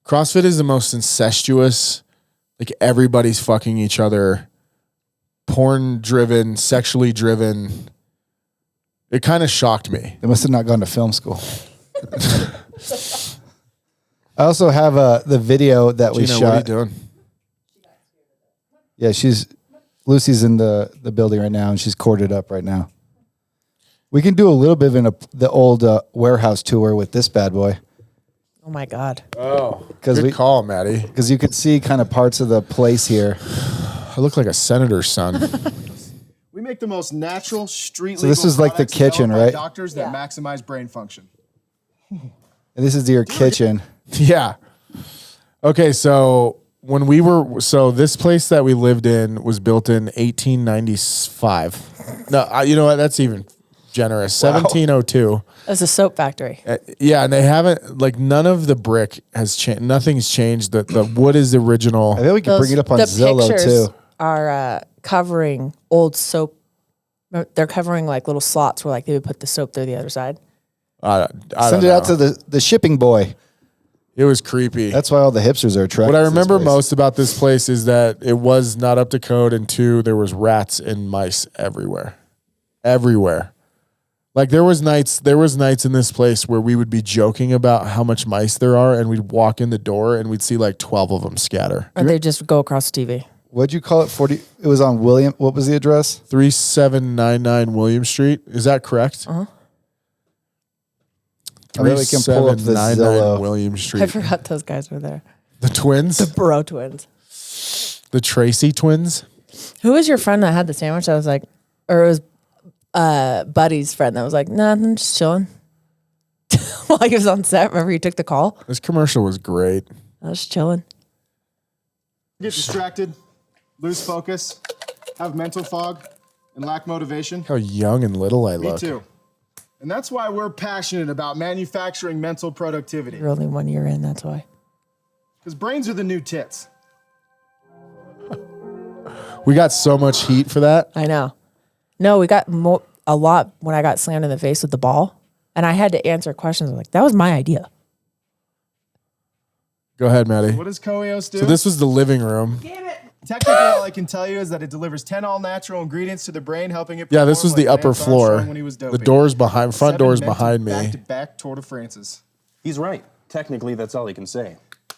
Speaker 5: CrossFit is the most incestuous, like everybody's fucking each other, porn driven, sexually driven. It kind of shocked me.
Speaker 7: They must have not gone to film school. I also have the video that we
Speaker 5: Gina,
Speaker 7: shot.
Speaker 5: what are you doing?
Speaker 7: Yeah, Lucy's in the building right now, and she's corded up right now. We can do a little bit of the old warehouse tour with this bad boy.
Speaker 6: oh my God.
Speaker 5: Oh,
Speaker 7: 'Cause
Speaker 5: good
Speaker 7: we-
Speaker 5: call, Maddie.
Speaker 7: Because you can see kind of parts of the place here.
Speaker 5: I look like a senator's son.
Speaker 1: We make the most natural street
Speaker 7: So this
Speaker 1: legal
Speaker 7: is like the
Speaker 1: products developed
Speaker 7: kitchen,
Speaker 1: by
Speaker 7: right?
Speaker 1: Doctors that maximize brain function.
Speaker 7: And this is your kitchen.
Speaker 5: Yeah. Okay, so this place that we lived in was built in 1895. No, you know what? That's even generous. 1702.
Speaker 6: That's a soap factory.
Speaker 5: Yeah, and they haven't, like, none of the brick has changed. Nothing's changed. The wood is original.
Speaker 7: I think we can bring it up on
Speaker 6: the
Speaker 7: Zillow
Speaker 6: pictures
Speaker 7: too.
Speaker 6: are covering old soap. They're covering like little slots where like they would put the soap through the other side.
Speaker 5: I
Speaker 7: Send
Speaker 5: don't
Speaker 7: it out
Speaker 5: know.
Speaker 7: to the shipping boy.
Speaker 5: It was creepy.
Speaker 7: That's why all the hipsters are attracted.
Speaker 5: What I
Speaker 7: to this
Speaker 5: remember
Speaker 7: place.
Speaker 5: most about this place is that it was not up to code, and two, there was rats and mice everywhere. Everywhere. Like there was nights in this place where we would be joking about how much mice there are, and we'd walk in the door and we'd see like 12 of them scatter.
Speaker 6: Or they just go across the TV.
Speaker 7: What'd you call it? 40. It was on William. What was the address?
Speaker 5: 3799 William Street. Is that correct?
Speaker 6: Uh-huh.
Speaker 7: I bet we can pull up the
Speaker 5: 3799
Speaker 7: Zillow.
Speaker 5: William
Speaker 6: I
Speaker 5: Street.
Speaker 6: forgot those guys were there.
Speaker 5: The twins?
Speaker 6: Burrow twins.
Speaker 5: The Tracy twins?
Speaker 6: Who was your friend that had the sandwich? I was like, or it was Buddy's friend that was like, nothing, just chilling. While he was on set, remember he took the call?
Speaker 5: This commercial was great.
Speaker 6: I was just chilling.
Speaker 1: Get distracted, lose focus, have mental fog, and lack motivation.
Speaker 5: How young and little I
Speaker 1: Me
Speaker 5: look.
Speaker 1: too. And that's why we're passionate about manufacturing mental productivity.
Speaker 6: You're only 1 year in, that's why.
Speaker 1: Because brains are the new tits.
Speaker 5: We got so much heat for that.
Speaker 6: I know. No, we got a lot when I got slammed in the face with the ball. And I had to answer questions. I'm like, that was my idea.
Speaker 5: Go ahead, Maddie.
Speaker 1: What does Koios do?
Speaker 5: So this was the living room.
Speaker 1: Technically, all I can tell you is that it delivers 10 all-natural ingredients to the brain, helping it.
Speaker 5: Yeah, this
Speaker 1: perform
Speaker 5: was the
Speaker 1: like
Speaker 5: upper
Speaker 1: Lance Armstrong
Speaker 5: floor.
Speaker 1: when he was
Speaker 5: The
Speaker 1: doping.
Speaker 5: doors behind, front
Speaker 1: 7
Speaker 5: doors
Speaker 1: mental
Speaker 5: behind me.
Speaker 1: Back-to-back Tour de France's.
Speaker 8: He's right. Technically, that's all he can say.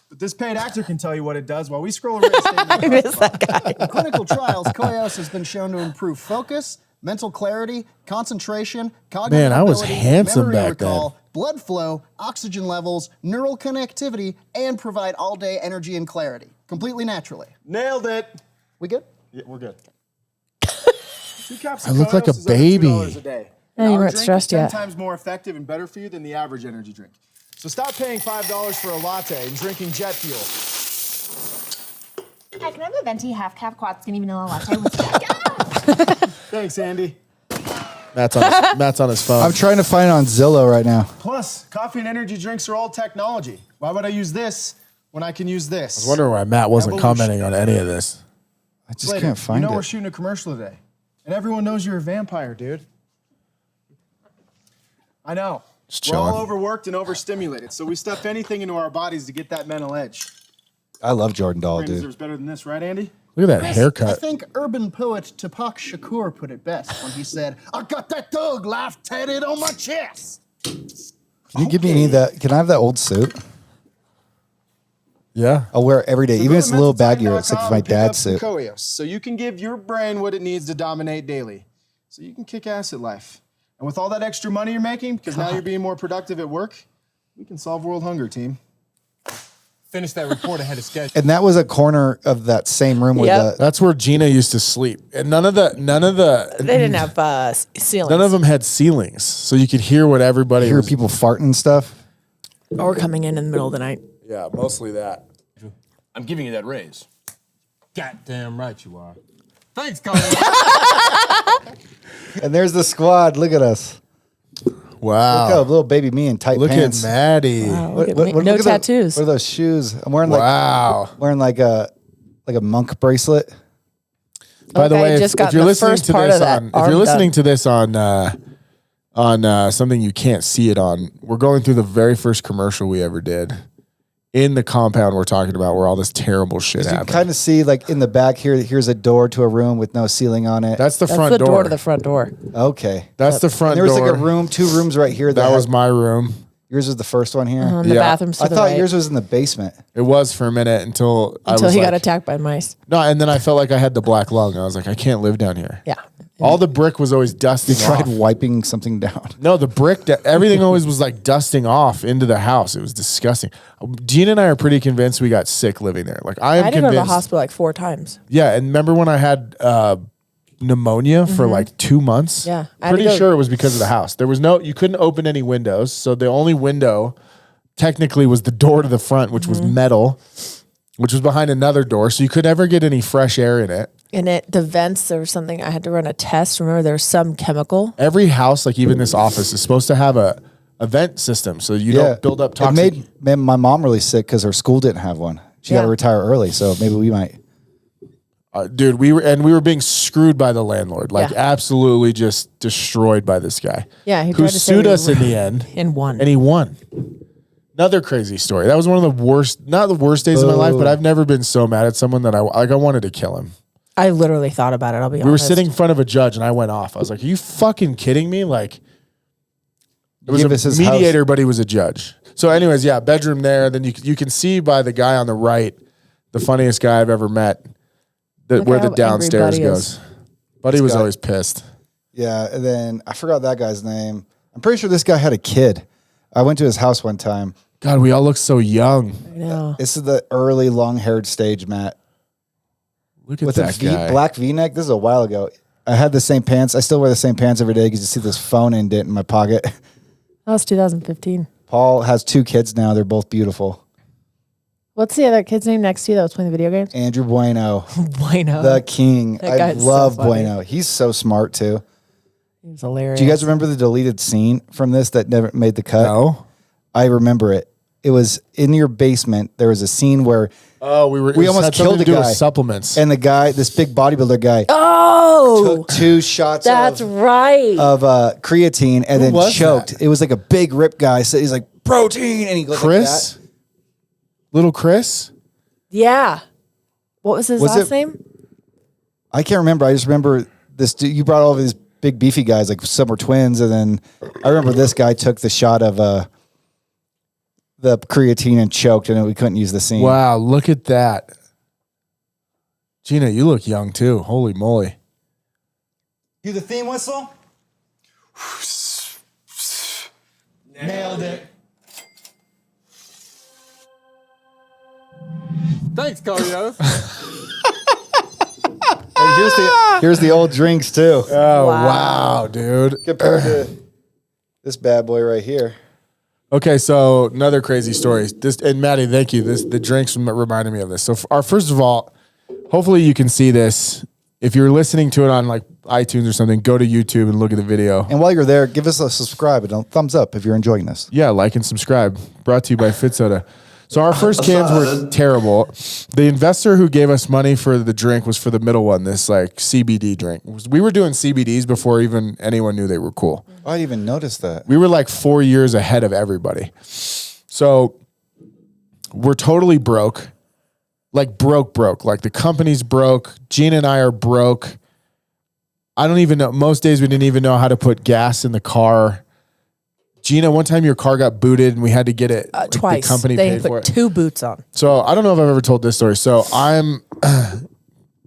Speaker 1: But this paid actor can tell you what it does while we scroll a written statement.
Speaker 6: I miss that guy.
Speaker 9: In clinical trials, Koios has been shown to improve focus, mental clarity, concentration, cognitive
Speaker 5: Man, I was
Speaker 9: ability,
Speaker 5: handsome
Speaker 9: memory
Speaker 5: back
Speaker 9: recall,
Speaker 5: then.
Speaker 9: blood flow, oxygen levels, neural connectivity, and provide all-day energy and clarity, completely naturally.
Speaker 1: Nailed it.
Speaker 9: We good?
Speaker 1: Yeah, we're good. 2 caps
Speaker 5: I
Speaker 1: of
Speaker 5: look like a
Speaker 1: Koios is over
Speaker 5: baby.
Speaker 1: $2 a day.
Speaker 6: Yeah,
Speaker 1: And
Speaker 6: you
Speaker 1: our
Speaker 6: weren't
Speaker 1: drink is
Speaker 6: stressed
Speaker 1: 10
Speaker 6: yet.
Speaker 1: times more effective and better for you than the average energy drink. So stop paying $5 for a latte and drinking jet fuel.
Speaker 10: Hi, can I have a venti half-cap quad skinny vanilla latte with
Speaker 1: Thanks, Andy.
Speaker 5: Matt's on his phone.
Speaker 7: I'm trying to find it on Zillow right now.
Speaker 1: Plus, coffee and energy drinks are all technology. Why would I use this when I can use this?
Speaker 5: I was wondering why Matt wasn't
Speaker 1: Evolution.
Speaker 5: commenting on any of this.
Speaker 7: I just
Speaker 1: Slater,
Speaker 7: can't find
Speaker 1: you know we're
Speaker 7: it.
Speaker 1: shooting a commercial today. And everyone knows you're a vampire, dude. I know.
Speaker 5: Just
Speaker 1: We're all
Speaker 5: chilling.
Speaker 1: overworked and overstimulated, so we stuff anything into our bodies to get that mental edge.
Speaker 7: I love Jordan Doll,
Speaker 1: Brain
Speaker 7: dude.
Speaker 1: deserves better than this, right, Andy?
Speaker 5: Look at that
Speaker 9: I
Speaker 5: haircut.
Speaker 9: think urban poet Tupac Shakur put it best when he said, I got that thug life tatted on my chest.
Speaker 7: Can you give me any of that? Can I have that old suit?
Speaker 5: Yeah.
Speaker 7: I'll wear it every day.
Speaker 1: So
Speaker 7: Even
Speaker 1: go
Speaker 7: if it's
Speaker 1: to
Speaker 7: a little baggier. It's like
Speaker 1: mentaltime.com
Speaker 7: my
Speaker 1: and pick up
Speaker 7: dad's
Speaker 1: some
Speaker 7: suit.
Speaker 1: Koios, so you can give your brain what it needs to dominate daily. So you can kick ass at life. And with all that extra money you're making, because now you're being more productive at work, we can solve world hunger, team. Finish that report ahead of schedule.
Speaker 7: And that was a corner of that same room where
Speaker 6: Yep.
Speaker 7: the
Speaker 5: That's where Gina used to sleep. And none of the
Speaker 6: They didn't have ceilings.
Speaker 5: none of them had ceilings. So you could hear what everybody
Speaker 7: hear
Speaker 5: was.
Speaker 7: people farting and stuff.
Speaker 6: Or coming in the middle of the night.
Speaker 5: Yeah, mostly that.
Speaker 3: I'm giving you that raise. Goddamn right you are. Thanks, Colin.
Speaker 7: And there's the squad. Look at us.
Speaker 5: Wow.
Speaker 7: Look at little baby me in tight
Speaker 5: Look
Speaker 7: pants.
Speaker 5: at Maddie.
Speaker 6: Wow, look at me. No
Speaker 7: look at
Speaker 6: tattoos.
Speaker 7: what are those shoes? I'm wearing like wearing a monk bracelet.
Speaker 5: By the
Speaker 6: Okay,
Speaker 5: way,
Speaker 6: just
Speaker 5: if
Speaker 6: got
Speaker 5: you're
Speaker 6: the
Speaker 5: listening
Speaker 6: first
Speaker 5: to
Speaker 6: part
Speaker 5: this
Speaker 6: of that
Speaker 5: on, if
Speaker 6: arm
Speaker 5: you're listening
Speaker 6: done.
Speaker 5: to this on something you can't see it on, we're going through the very first commercial we ever did in the compound we're talking about, where all this terrible shit
Speaker 7: You
Speaker 5: happened.
Speaker 7: can kind of see like in the back here. Here's a door to a room with no ceiling on it.
Speaker 5: That's the
Speaker 6: That's
Speaker 5: front
Speaker 6: the
Speaker 5: door.
Speaker 6: door to the front door.
Speaker 7: Okay.
Speaker 5: That's the front
Speaker 7: And there was
Speaker 5: door.
Speaker 7: like a room, 2 rooms right here.
Speaker 5: That
Speaker 7: had-
Speaker 5: was my room.
Speaker 7: Yours was the first one here.
Speaker 6: And the bathrooms to
Speaker 7: I
Speaker 6: the
Speaker 7: thought
Speaker 6: right.
Speaker 7: yours was in the basement.
Speaker 5: It was for a minute until I was
Speaker 6: he got
Speaker 5: like-
Speaker 6: attacked by mice.
Speaker 5: No, and then I felt like I had the black lung. I was like, I can't live down here.
Speaker 6: Yeah.
Speaker 5: All the brick was always dusting
Speaker 7: Tried
Speaker 5: off.
Speaker 7: wiping something down.
Speaker 5: No, the brick, everything always was like dusting off into the house. It was disgusting. Gina and I are pretty convinced we got sick living there. Like I am
Speaker 6: I had to go to
Speaker 5: convinced.
Speaker 6: the hospital like 4 times.
Speaker 5: Yeah, and remember when I had pneumonia for like 2 months?
Speaker 6: Yeah, I had to
Speaker 5: Pretty
Speaker 6: go-
Speaker 5: sure it was because of the house. There was you couldn't open any windows. So the only window technically was the door to the front, which was metal, which was behind another door. So you could never get any fresh air in it.
Speaker 6: And the vents, there was something I had to run a test. Remember, there was some chemical.
Speaker 5: Every house, like even this office, is supposed to have a vent system so you don't build up toxic.
Speaker 7: It made my mom really sick because her school didn't have one. She got to retire early, so maybe we might.
Speaker 5: Dude, we were being screwed by the landlord, like
Speaker 6: Yeah.
Speaker 5: absolutely just destroyed by this guy.
Speaker 6: Yeah, he
Speaker 5: who
Speaker 6: tried to say
Speaker 5: sued
Speaker 6: we
Speaker 5: us
Speaker 6: were-
Speaker 5: in the end,
Speaker 6: And won.
Speaker 5: and he won. Another crazy story. That was one of the worst, not the worst days of my life, but I've never been so mad at someone that I wanted to kill him.
Speaker 6: I literally thought about it. I'll be honest.
Speaker 5: We were sitting in front of a judge, and I went off. I was like, "Are you fucking kidding me?" Like, it was
Speaker 7: Give us
Speaker 5: a
Speaker 7: his
Speaker 5: mediator, but he was a judge. So, anyways, yeah, bedroom there. Then you can see by the guy on the right, the funniest guy I've ever met,
Speaker 6: Look
Speaker 5: where
Speaker 6: how
Speaker 5: the
Speaker 6: angry
Speaker 5: downstairs
Speaker 6: Buddy
Speaker 5: goes.
Speaker 6: is.
Speaker 5: Buddy was
Speaker 7: guy-
Speaker 5: always pissed.
Speaker 7: Yeah, and then I forgot that guy's name. I'm pretty sure this guy had a kid. I went to his house one time.
Speaker 5: God, we all look so young.
Speaker 6: I know.
Speaker 7: This is the early long-haired stage, Matt.
Speaker 5: Look at
Speaker 7: With
Speaker 5: that
Speaker 7: a
Speaker 5: guy.
Speaker 7: black V-neck. This is a while ago. I had the same pants. I still wear the same pants every day because you see this phone indent in my pocket.
Speaker 6: That was 2015.
Speaker 7: Paul has 2 kids now. They're both beautiful.
Speaker 6: What's the other kid's name next to you that was playing the video games?
Speaker 7: Andrew Bueno,
Speaker 6: Bueno.
Speaker 7: the king.
Speaker 6: That
Speaker 7: I
Speaker 6: guy's so
Speaker 7: love
Speaker 6: funny.
Speaker 7: Bueno. He's so smart too.
Speaker 6: He was hilarious.
Speaker 7: Do you guys remember the deleted scene from this that never made the cut?
Speaker 5: No.
Speaker 7: I remember it. It was in your basement. There was a scene where
Speaker 5: Oh, we
Speaker 7: almost
Speaker 5: had something
Speaker 7: killed
Speaker 5: to
Speaker 7: a
Speaker 5: do with
Speaker 7: guy.
Speaker 5: supplements.
Speaker 7: and the guy, this big bodybuilder guy,
Speaker 6: Oh,
Speaker 7: took 2 shots
Speaker 6: that's
Speaker 7: of
Speaker 6: right.
Speaker 7: creatine and then
Speaker 5: was
Speaker 7: choked.
Speaker 5: that?
Speaker 7: It was like a big rip guy. So he's like, protein. And he goes
Speaker 5: Chris,
Speaker 7: like that.
Speaker 5: little Chris.
Speaker 6: Yeah. What was his
Speaker 7: Was
Speaker 6: last
Speaker 7: it-
Speaker 6: name?
Speaker 7: I can't remember. I just remember this dude. You brought all these big beefy guys, like some were twins. And then I remember this guy took the shot of the creatine and choked, and we couldn't use the scene.
Speaker 5: Wow, look at that. Gina, you look young too. Holy moly.
Speaker 2: Do the theme whistle? Nailed it.
Speaker 3: Thanks, Carlos.
Speaker 7: And here's the old drinks too.
Speaker 5: Oh, wow, dude.
Speaker 7: Compared to this bad boy right here.
Speaker 5: Okay, so another crazy story. And Maddie, thank you. The drinks reminded me of this. So, first of all, hopefully you can see this. If you're listening to it on like iTunes or something, go to YouTube and look at the video.
Speaker 7: And while you're there, give us a subscribe and a thumbs up if you're enjoying this.
Speaker 5: Yeah, like and subscribe. Brought to you by Fit Soda. So our first cans were terrible. The investor who gave us money for the drink was for the middle one, this like CBD drink. We were doing CBDs before even anyone knew they were cool.
Speaker 7: I didn't even notice that.
Speaker 5: We were like 4 years ahead of everybody. So we're totally broke. Like broke. Like the company's broke. Gina and I are broke. I don't even know. Most days we didn't even know how to put gas in the car. Gina, one time your car got booted and we had to get it. Like
Speaker 6: Twice.
Speaker 5: The company
Speaker 6: They
Speaker 5: paid for
Speaker 6: put
Speaker 5: it.
Speaker 6: 2 boots on.
Speaker 5: So I don't know if I've ever told this story. So I'm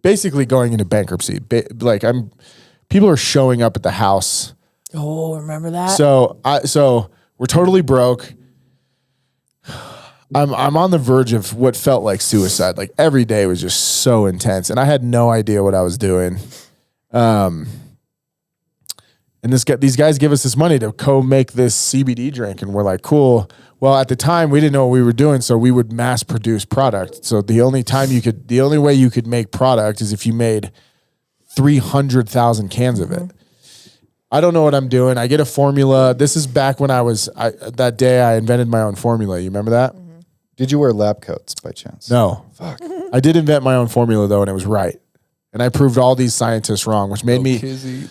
Speaker 5: basically going into bankruptcy. People are showing up at the house.
Speaker 6: Oh, remember that?
Speaker 5: So we're totally broke. I'm on the verge of what felt like suicide. Like every day was just so intense, and I had no idea what I was doing. And these guys give us this money to co-make this CBD drink. And we're like, cool. Well, at the time we didn't know what we were doing. So we would mass produce product. So the only way you could make product is if you made 300,000 cans of it. I don't know what I'm doing. I get a formula. This is back when that day I invented my own formula. You remember that?
Speaker 7: Did you wear lab coats by chance?
Speaker 5: No. Fuck. I did invent my own formula though, and it was right. And I proved all these scientists wrong, which made me.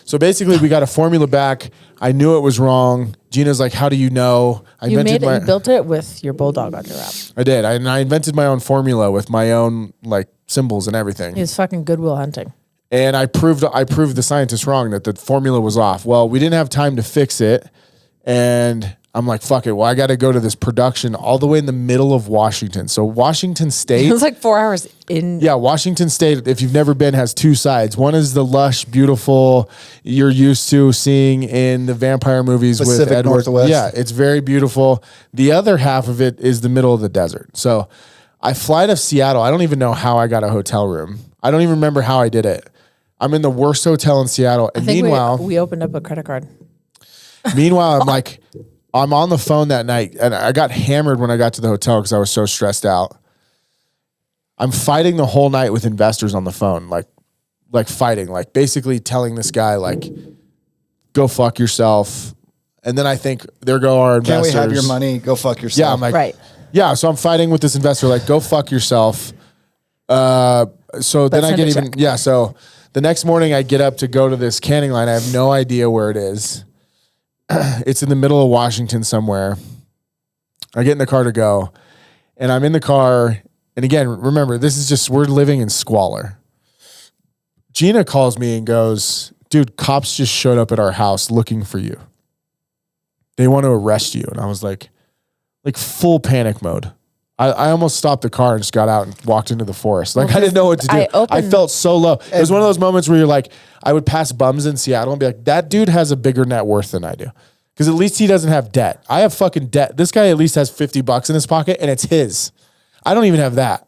Speaker 5: So basically, we got a formula back. I knew it was wrong. Gina's like, "How do you know?"
Speaker 6: You built it with your bulldog on your lap.
Speaker 5: I did. I invented my own formula with my own like symbols and everything.
Speaker 6: He was fucking Goodwill Hunting.
Speaker 5: And I proved the scientists wrong that the formula was off. Well, we didn't have time to fix it, and I'm like, fuck it. Well, I got to go to this production all the way in the middle of Washington. So Washington State.
Speaker 6: It was like 4 hours in.
Speaker 5: Yeah, Washington State, if you've never been, has two sides. One is the lush, beautiful, you're used to seeing in the vampire movies
Speaker 7: Pacific
Speaker 5: with Edward.
Speaker 7: Northwest.
Speaker 5: Yeah, it's very beautiful. The other half of it is the middle of the desert. So I fly to Seattle. I don't even know how I got a hotel room. I don't even remember how I did it. I'm in the worst hotel in Seattle. And meanwhile,
Speaker 6: we opened up a credit card.
Speaker 5: Meanwhile, I'm on the phone that night, and I got hammered when I got to the hotel because I was so stressed out. I'm fighting the whole night with investors on the phone, like fighting, like basically telling this guy, like, go fuck yourself. And then I think there go our investors.
Speaker 7: Can't we have your money? Go fuck yourself.
Speaker 5: Yeah, I'm like,
Speaker 6: right.
Speaker 5: Yeah, so I'm fighting with this investor, like, go fuck yourself. So then I get even, yeah, so the next morning I get up to go to this canning line. I have no idea where it is. It's in the middle of Washington somewhere. I get in the car to go, and I'm in the car. And again, remember, this is just, we're living in squalor. Gina calls me and goes, dude, cops just showed up at our house looking for you. They want to arrest you. And I was like full panic mode. I almost stopped the car and just got out and walked into the forest. Like, I didn't know what to do. I felt so low. It was one of those moments where you're like, I would pass bums in Seattle and be like, that dude has a bigger net worth than I do. Because at least he doesn't have debt. I have fucking debt. This guy at least has $50 in his pocket and it's his. I don't even have that.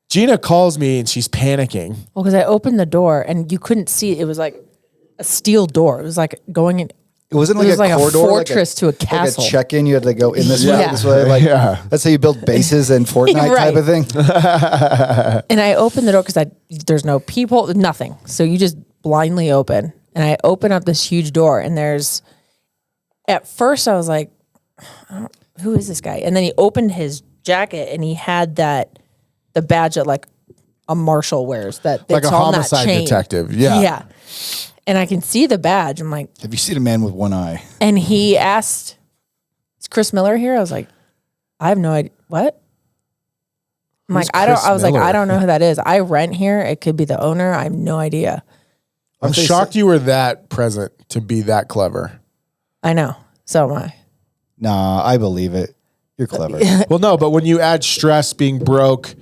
Speaker 5: Gina calls me and she's panicking.
Speaker 6: Well, because I opened the door and you couldn't see it. It was like a steel door. It was like going in.
Speaker 7: It wasn't like,
Speaker 6: a
Speaker 7: corridor,
Speaker 6: fortress to a castle.
Speaker 7: Like a check-in, you had to go in this way, this way. Like, that's how you build bases in Fortnite
Speaker 6: Right.
Speaker 7: type of thing.
Speaker 6: And I opened the door because there's no people, nothing. So you just blindly open. And I open up this huge door and at first I was like, who is this guy? And then he opened his jacket and he had the badge that like a marshal wears. That
Speaker 5: Like a homicide detective. Yeah.
Speaker 6: Yeah. And I can see the badge. I'm like,
Speaker 7: have you seen a man with one eye?
Speaker 6: And he asked, is Chris Miller here? I was like, I have no idea. What? I'm like, I don't know who that is. I rent here. It could be the owner. I have no idea.
Speaker 5: I'm shocked you were that present to be that clever.
Speaker 6: I know. So am I.
Speaker 7: Nah, I believe it. You're clever.
Speaker 5: Well, no, but when you add stress, being broke,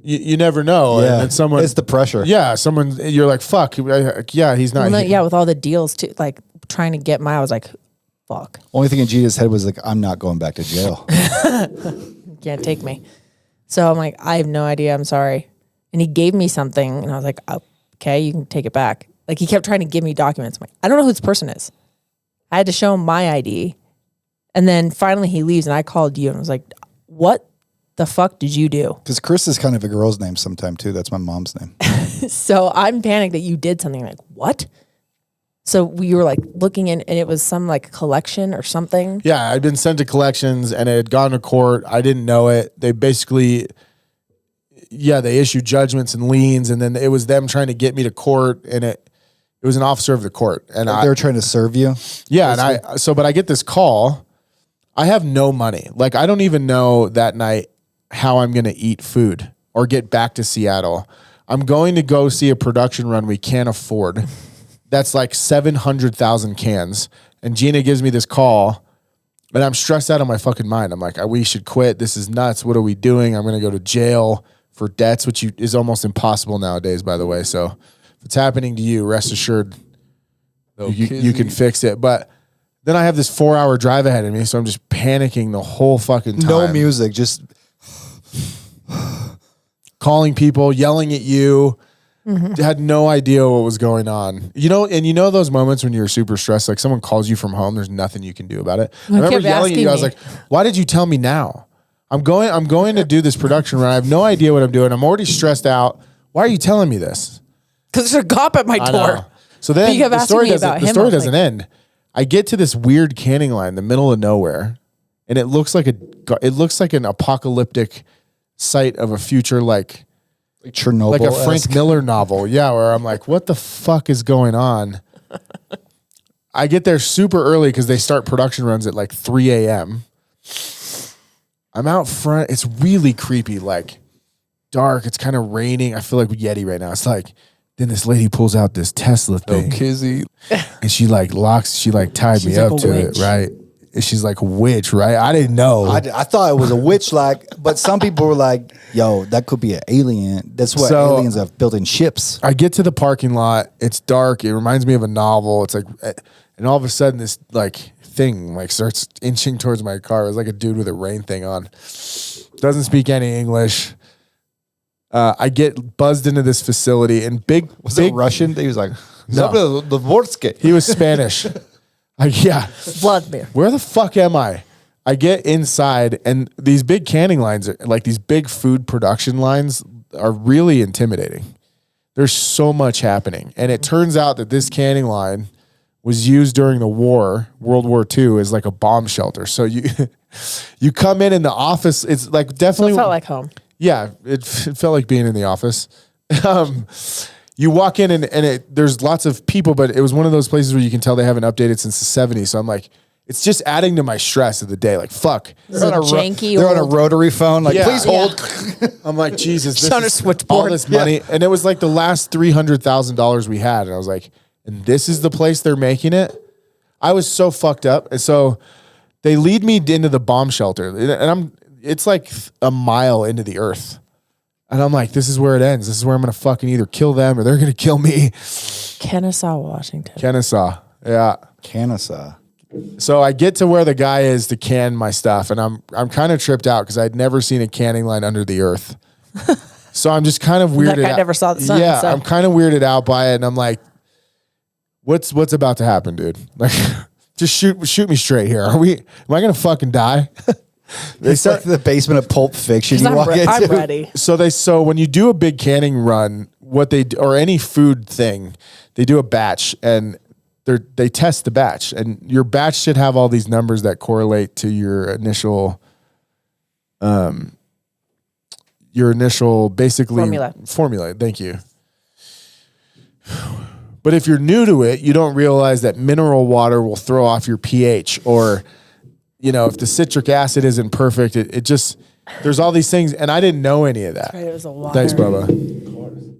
Speaker 5: you never know.
Speaker 7: Yeah,
Speaker 5: and someone,
Speaker 7: it's the pressure.
Speaker 5: Yeah, you're like, fuck. Yeah, he's not.
Speaker 6: Well, yeah, with all the deals too, like trying to get I was like, fuck.
Speaker 7: Only thing in Gina's head was like, I'm not going back to jail.
Speaker 6: Can't take me. So I'm like, I have no idea. I'm sorry. And he gave me something, and I was like, okay, you can take it back. Like he kept trying to give me documents. I'm like, I don't know who this person is. I had to show him my ID, and then finally he leaves, and I called you and was like, what the fuck did you do?
Speaker 7: Because Chris is kind of a girl's name sometime too. That's my mom's name.
Speaker 6: So I'm panicked that you did something. Like, what? So we were like looking in, and it was some like collection or something.
Speaker 5: Yeah, I'd been sent to collections and it had gone to court. I didn't know it. They basically, they issued judgments and liens, and then it was them trying to get me to court, and it was an officer of the court. And
Speaker 7: they were trying to serve you?
Speaker 5: Yeah, but I get this call. I have no money. Like, I don't even know that night how I'm going to eat food or get back to Seattle. I'm going to go see a production run we can't afford. That's like 700,000 cans. And Gina gives me this call, and I'm stressed out of my fucking mind. I'm like, we should quit. This is nuts. What are we doing? I'm going to go to jail for debts, which is almost impossible nowadays, by the way. So if it's happening to you, rest assured you can fix it. But then I have this 4-hour drive ahead of me, so I'm just panicking the whole fucking time.
Speaker 7: No music, just
Speaker 5: calling people, yelling at you. Had no idea what was going on. You know, and you know those moments when you're super stressed, like someone calls you from home, there's nothing you can do about it. I remember yelling at you. I was like, why did you tell me now? I'm going to do this production run. I have no idea what I'm doing. I'm already stressed out. Why are you telling me this?
Speaker 6: Because there's a cop at my door.
Speaker 5: So then
Speaker 6: you kept
Speaker 5: the
Speaker 6: asking
Speaker 5: story
Speaker 6: me about him.
Speaker 5: doesn't end. I get to this weird canning line in the middle of nowhere, and it looks like an apocalyptic site of a future like
Speaker 7: Chernobyl,
Speaker 5: like a Frank Miller novel. Yeah, where I'm like, what the fuck is going on? I get there super early because they start production runs at like 3 a.m. I'm out front. It's really creepy, like dark. It's kind of raining. I feel like Yeti right now. It's like, then this lady pulls out this Tesla thing.
Speaker 7: Kizzy.
Speaker 5: And she like tied me up to it, right? And she's like a witch, right? I didn't know.
Speaker 7: I thought it was a witch, but some people were like, yo, that could be an alien. That's what aliens have built in ships.
Speaker 5: I get to the parking lot. It's dark. It reminds me of a novel. It's like, and all of a sudden this like thing like starts inching towards my car. It was like a dude with a rain thing on. Doesn't speak any English. I get buzzed into this facility and
Speaker 7: Was it Russian? He was like,
Speaker 5: no. He was Spanish. Yeah.
Speaker 6: Vladimir.
Speaker 5: Where the fuck am I? I get inside and these big canning lines, like these big food production lines, are really intimidating. There's so much happening. And it turns out that this canning line was used during the war, World War II, as like a bomb shelter. So you come in the office, it's like definitely.
Speaker 6: So it felt like home.
Speaker 5: Yeah, it felt like being in the office. You walk in and there's lots of people, but it was one of those places where you can tell they haven't updated since the 70s. So I'm like, it's just adding to my stress of the day. Like, fuck.
Speaker 7: They're on a rotary phone. Like, please hold.
Speaker 5: I'm like, Jesus, this
Speaker 6: on a
Speaker 5: is
Speaker 6: switchboard.
Speaker 5: all this money. And it was like the last $300,000 we had. And I was like, and this is the place they're making it? I was so fucked up. And so they lead me into the bomb shelter. And it's like a mile into the earth. And I'm like, this is where it ends. This is where I'm going to fucking either kill them or they're going to kill me.
Speaker 6: Kennesaw, Washington.
Speaker 5: Kennesaw. Yeah.
Speaker 7: Kennesaw.
Speaker 5: So I get to where the guy is to can my stuff. And I'm kind of tripped out because I'd never seen a canning line under the earth. So I'm just kind of weirded out.
Speaker 6: That guy never saw the sun.
Speaker 5: Yeah.
Speaker 6: So.
Speaker 5: I'm kind of weirded out by it. And I'm like, what's about to happen, dude? Like, just shoot me straight here. Am I going to fucking die?
Speaker 7: It's like the basement of Pulp Fiction.
Speaker 6: I'm ready.
Speaker 5: So when you do a big canning run, or any food thing, they do a batch and they test the batch, and your batch should have all these numbers that correlate to your initial basically formula. Thank you. But if you're new to it, you don't realize that mineral water will throw off your pH, or if the citric acid isn't perfect, it just, there's all these things. And I didn't know any of that.
Speaker 6: Right, it was a water.
Speaker 5: Thanks, Bubba.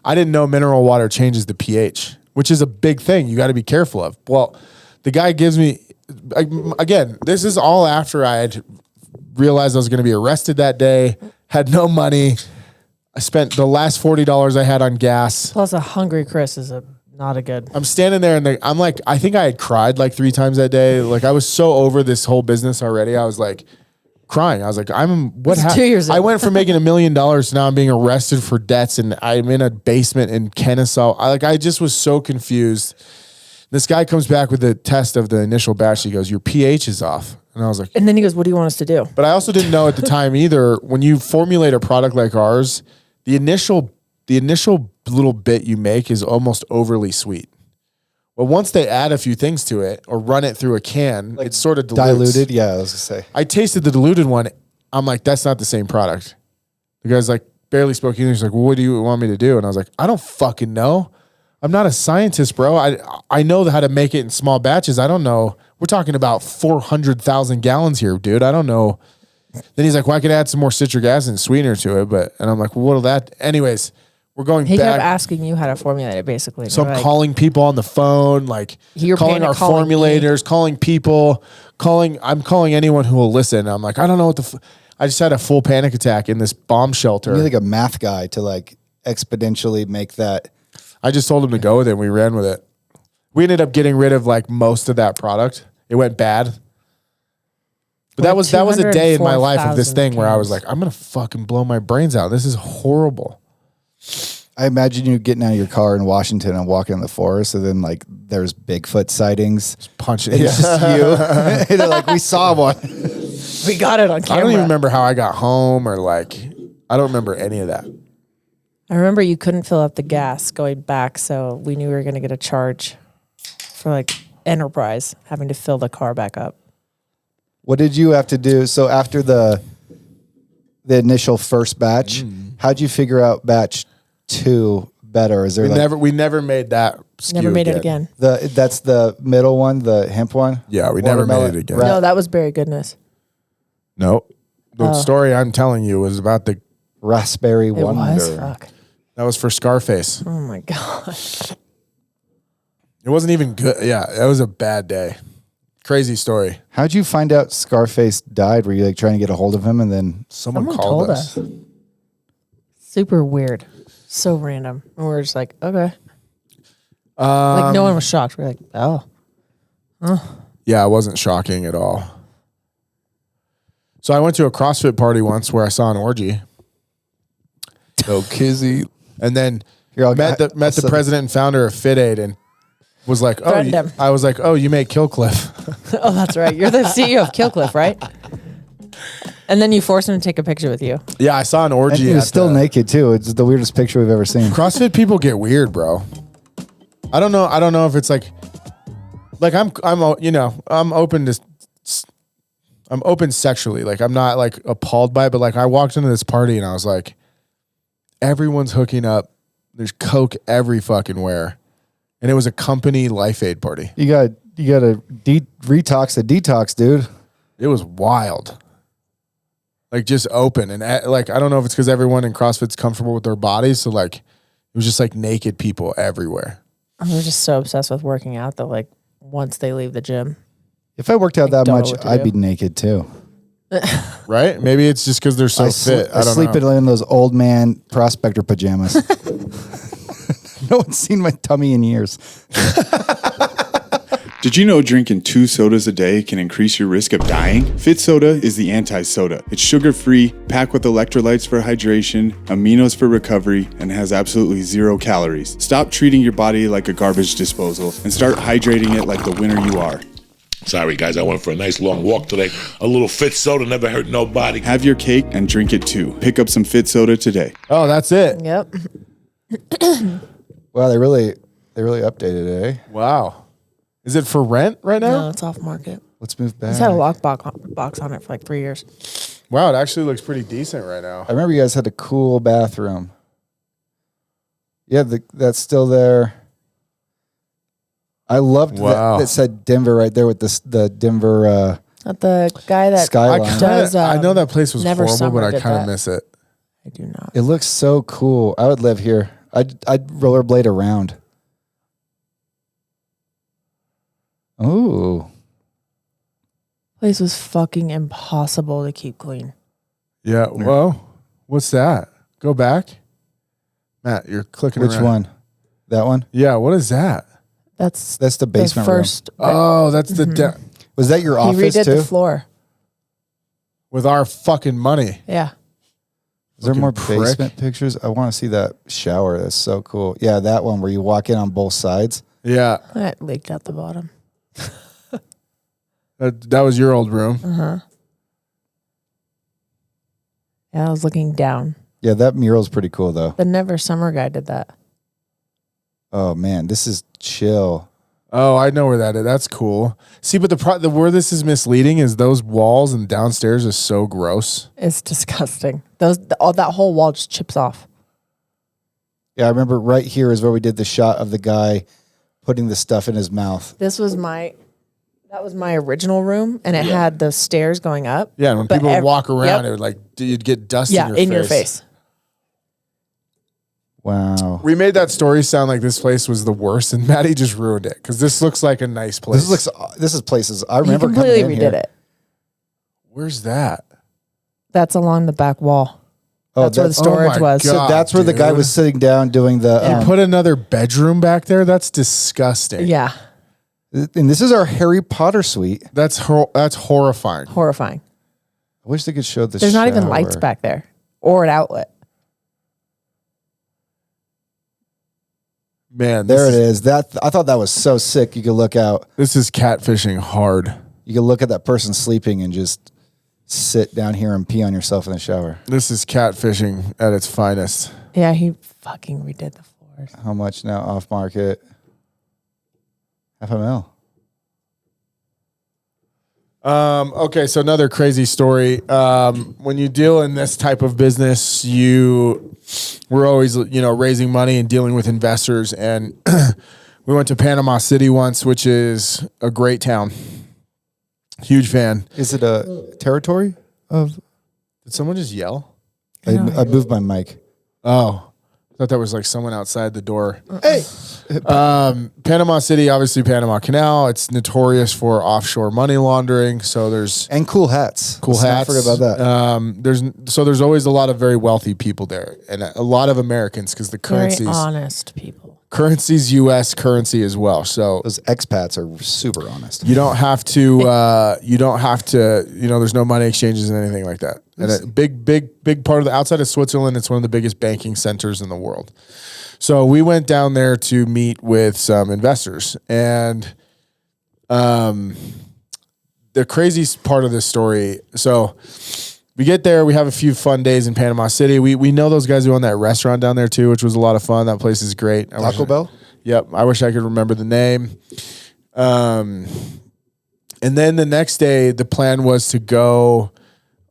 Speaker 5: I didn't know mineral water changes the pH, which is a big thing you got to be careful of. Well, the guy gives me, again, this is all after I had realized I was going to be arrested that day, had no money. I spent the last $40 I had on gas.
Speaker 6: Plus a hungry Chris is not a good.
Speaker 5: I'm standing there and I'm like, I think I had cried like 3 times that day. Like I was so over this whole business already. I was like crying. I was like, what happened?
Speaker 6: 2 years ago.
Speaker 5: I went from making $1 million to now I'm being arrested for debts and I'm in a basement in Kennesaw. I just was so confused. This guy comes back with the test of the initial batch. He goes, your pH is off. And I was like,
Speaker 6: and then he goes, what do you want us to do?
Speaker 5: But I also didn't know at the time either, when you formulate a product like ours, the initial little bit you make is almost overly sweet. Well, once they add a few things to it or run it through a can, it's sort of dilutes.
Speaker 7: Diluted. Yeah, I was gonna say.
Speaker 5: I tasted the diluted one. I'm like, that's not the same product. The guy's like, barely spoke English. He's like, well, what do you want me to do? And I was like, I don't fucking know. I'm not a scientist, bro. I know how to make it in small batches. I don't know. We're talking about 400,000 gallons here, dude. I don't know. Then he's like, well, I could add some more citric acid and sweetener to it. And I'm like, well, what'll that? Anyways, we're going
Speaker 6: he
Speaker 5: back.
Speaker 6: He kept asking you how to formulate it, basically.
Speaker 5: So I'm calling people on the phone, like calling our formulators, calling people, I'm calling anyone who will listen. I'm like, I don't know what I just had a full panic attack in this bomb shelter.
Speaker 7: You need like a math guy to like exponentially make that.
Speaker 5: I just told him to go with it and we ran with it. We ended up getting rid of like most of that product. It went bad. But that was a day in my life of this thing where I was like, I'm going to fucking blow my brains out. This is horrible.
Speaker 7: I imagine you getting out of your car in Washington and walking in the forest, and then like there's Bigfoot sightings.
Speaker 5: Punch it.
Speaker 7: It's just you. And they're like, we saw one.
Speaker 6: We got it on camera.
Speaker 5: I don't even remember how I got home or like, I don't remember any of that.
Speaker 6: I remember you couldn't fill up the gas going back, so we knew we were going to get a charge for like Enterprise having to fill the car back up.
Speaker 7: What did you have to do? So after the initial first batch, how'd you figure out batch 2 better? Is there
Speaker 5: We never made that skew
Speaker 6: Never made it again.
Speaker 7: that's the middle one, the hemp one?
Speaker 5: Yeah, we never made it again.
Speaker 6: No, that was Berry Goodness.
Speaker 5: Nope. The story I'm telling you was about the
Speaker 7: Raspberry
Speaker 6: It
Speaker 7: Wonder.
Speaker 6: was? Fuck.
Speaker 5: that was for Scarface.
Speaker 6: Oh my gosh.
Speaker 5: It wasn't even good. Yeah, it was a bad day. Crazy story.
Speaker 7: How'd you find out Scarface died? Were you like trying to get a hold of him and then
Speaker 5: Someone called
Speaker 6: told
Speaker 5: us.
Speaker 6: Super weird. So random. And we were just like, okay. Like no one was shocked. We are like, oh.
Speaker 5: Yeah, it wasn't shocking at all. So I went to a CrossFit party once where I saw an orgy. So Kizzy. And then met the president and founder of Fit Aid and was like, oh,
Speaker 6: Threatened him.
Speaker 5: I was like, oh, you make Killcliff.
Speaker 6: Oh, that's right. You're the CEO of Killcliff, right? And then you forced him to take a picture with you.
Speaker 5: Yeah, I saw an
Speaker 7: and
Speaker 5: orgy.
Speaker 7: he was
Speaker 5: at
Speaker 7: still
Speaker 5: the-
Speaker 7: naked too. It's the weirdest picture we've ever seen.
Speaker 5: CrossFit people get weird, bro. I don't know if it's like I'm open sexually. Like I'm not like appalled by it, but like I walked into this party and I was like, everyone's hooking up. There's coke every fucking where. And it was a company Life Aid party.
Speaker 7: You got to retox the detox, dude.
Speaker 5: It was wild. Like just open. And like, I don't know if it's because everyone in CrossFit's comfortable with their bodies. So like, it was just like naked people everywhere.
Speaker 6: I'm just so obsessed with working out that like once they leave the gym.
Speaker 7: If I worked out that
Speaker 6: don't know
Speaker 7: much,
Speaker 6: what to
Speaker 7: I'd
Speaker 6: do.
Speaker 7: be naked too.
Speaker 5: Right? Maybe it's just because they're so fit. I don't
Speaker 7: sleep
Speaker 5: know.
Speaker 7: in those old man prospector pajamas. No one's seen my tummy in years.
Speaker 11: Did you know drinking 2 sodas a day can increase your risk of dying? Fit Soda is the anti-soda. It's sugar-free, packed with electrolytes for hydration, aminos for recovery, and has absolutely 0 calories. Stop treating your body like a garbage disposal and start hydrating it like the winner you are.
Speaker 12: Sorry, guys, I went for a nice long walk today. A little Fit Soda never hurt nobody.
Speaker 11: Have your cake and drink it too. Pick up some Fit Soda today.
Speaker 5: Oh, that's it.
Speaker 6: Yep.
Speaker 7: Wow, they really updated it, eh?
Speaker 5: Wow. Is it for rent right now?
Speaker 6: No, it's off market.
Speaker 7: Let's move back.
Speaker 6: It's had a lockbox on it for like 3 years.
Speaker 5: Wow, it actually looks pretty decent right now.
Speaker 7: I remember you guys had a cool bathroom. Yeah, that's still there. I loved that said Denver right there with the Denver
Speaker 6: Not the guy that
Speaker 7: skyline.
Speaker 6: does.
Speaker 5: I know that place was
Speaker 6: Never
Speaker 5: horrible,
Speaker 6: Summer
Speaker 5: but I
Speaker 6: did
Speaker 5: kind of
Speaker 6: that.
Speaker 5: miss it.
Speaker 6: I do not.
Speaker 7: It looks so cool. I would live here. I'd rollerblade around. Ooh.
Speaker 6: Place was fucking impossible to keep clean.
Speaker 5: Yeah. Whoa. What's that? Go back. Matt, you're clicking
Speaker 7: Which
Speaker 5: around.
Speaker 7: one? That one?
Speaker 5: Yeah. What is that?
Speaker 6: That's
Speaker 7: the basement
Speaker 6: first.
Speaker 5: Oh, that's the
Speaker 7: Was that your
Speaker 6: He
Speaker 7: office
Speaker 6: redid
Speaker 7: too?
Speaker 6: the floor.
Speaker 5: with our fucking money.
Speaker 6: Yeah.
Speaker 7: Is there
Speaker 5: Fucking
Speaker 7: more
Speaker 5: prick.
Speaker 7: basement pictures? I want to see that shower. That's so cool. Yeah, that one where you walk in on both sides.
Speaker 5: Yeah.
Speaker 6: That leaked out the bottom.
Speaker 5: That was your old room.
Speaker 6: Uh-huh. Yeah, I was looking down.
Speaker 7: Yeah, that mural's pretty cool though.
Speaker 6: The Never Summer guy did that.
Speaker 7: Oh man, this is chill.
Speaker 5: Oh, I know where that is. That's cool. See, but the where this is misleading is those walls and downstairs is so gross.
Speaker 6: It's disgusting. All that whole wall just chips off.
Speaker 7: Yeah, I remember right here is where we did the shot of the guy putting the stuff in his mouth.
Speaker 6: That was my original room, and it had the stairs going up.
Speaker 5: Yeah, and when
Speaker 6: But
Speaker 5: people would walk around,
Speaker 6: yep.
Speaker 5: it would like you'd get dust
Speaker 6: Yeah,
Speaker 5: in your face.
Speaker 6: your face.
Speaker 7: Wow.
Speaker 5: We made that story sound like this place was the worst, and Maddie just ruined it because this looks like a nice place.
Speaker 7: This is places I
Speaker 6: He
Speaker 7: remember
Speaker 6: completely
Speaker 7: coming in
Speaker 6: redid
Speaker 7: here.
Speaker 6: it.
Speaker 5: Where's that?
Speaker 6: That's along the back wall.
Speaker 7: Oh,
Speaker 6: That's where the
Speaker 7: that's-
Speaker 6: storage
Speaker 5: my
Speaker 6: was.
Speaker 5: God.
Speaker 7: So that's where the guy
Speaker 5: dude.
Speaker 7: was sitting down doing the.
Speaker 6: Yeah.
Speaker 5: Put another bedroom back there. That's disgusting.
Speaker 6: Yeah,
Speaker 7: And this is our Harry Potter suite.
Speaker 5: That's horrifying.
Speaker 6: horrifying.
Speaker 7: I wish they could show the.
Speaker 6: There's not even lights
Speaker 7: shower.
Speaker 6: back there or an outlet.
Speaker 5: Man,
Speaker 7: There it is. I thought that was so sick. You could look out.
Speaker 5: This is catfishing hard.
Speaker 7: You could look at that person sleeping and just sit down here and pee on yourself in the shower.
Speaker 5: This is catfishing at its finest.
Speaker 6: Yeah, he fucking redid the floors.
Speaker 7: How much now off market? $500,000.
Speaker 5: Okay, so another crazy story. When you deal in this type of business, we're always, raising money and dealing with investors. And we went to Panama City once, which is a great town. Huge fan.
Speaker 7: Is it a territory of?
Speaker 5: Did someone just yell?
Speaker 7: I moved my mic.
Speaker 5: Oh, I thought that was like someone outside the door. Hey, Panama City, obviously Panama Canal. It's notorious for offshore money laundering. So
Speaker 7: and cool hats.
Speaker 5: Cool hats.
Speaker 7: Not forget about
Speaker 5: that. There's always a lot of very wealthy people there, and a lot of Americans because the currency's
Speaker 6: very honest people.
Speaker 5: Currency's U.S. currency as well. So
Speaker 7: those expats are super honest.
Speaker 5: You don't have to. There's no money exchanges and anything like that. And a big part of the outside of Switzerland, it's one of the biggest banking centers in the world. So we went down there to meet with some investors, and the craziest part of this story. So we get there, we have a few fun days in Panama City. We know those guys who own that restaurant down there too, which was a lot of fun. That place is great.
Speaker 7: Taco Bell?
Speaker 5: Yep. I wish I could remember the name. And then the next day, the plan was to go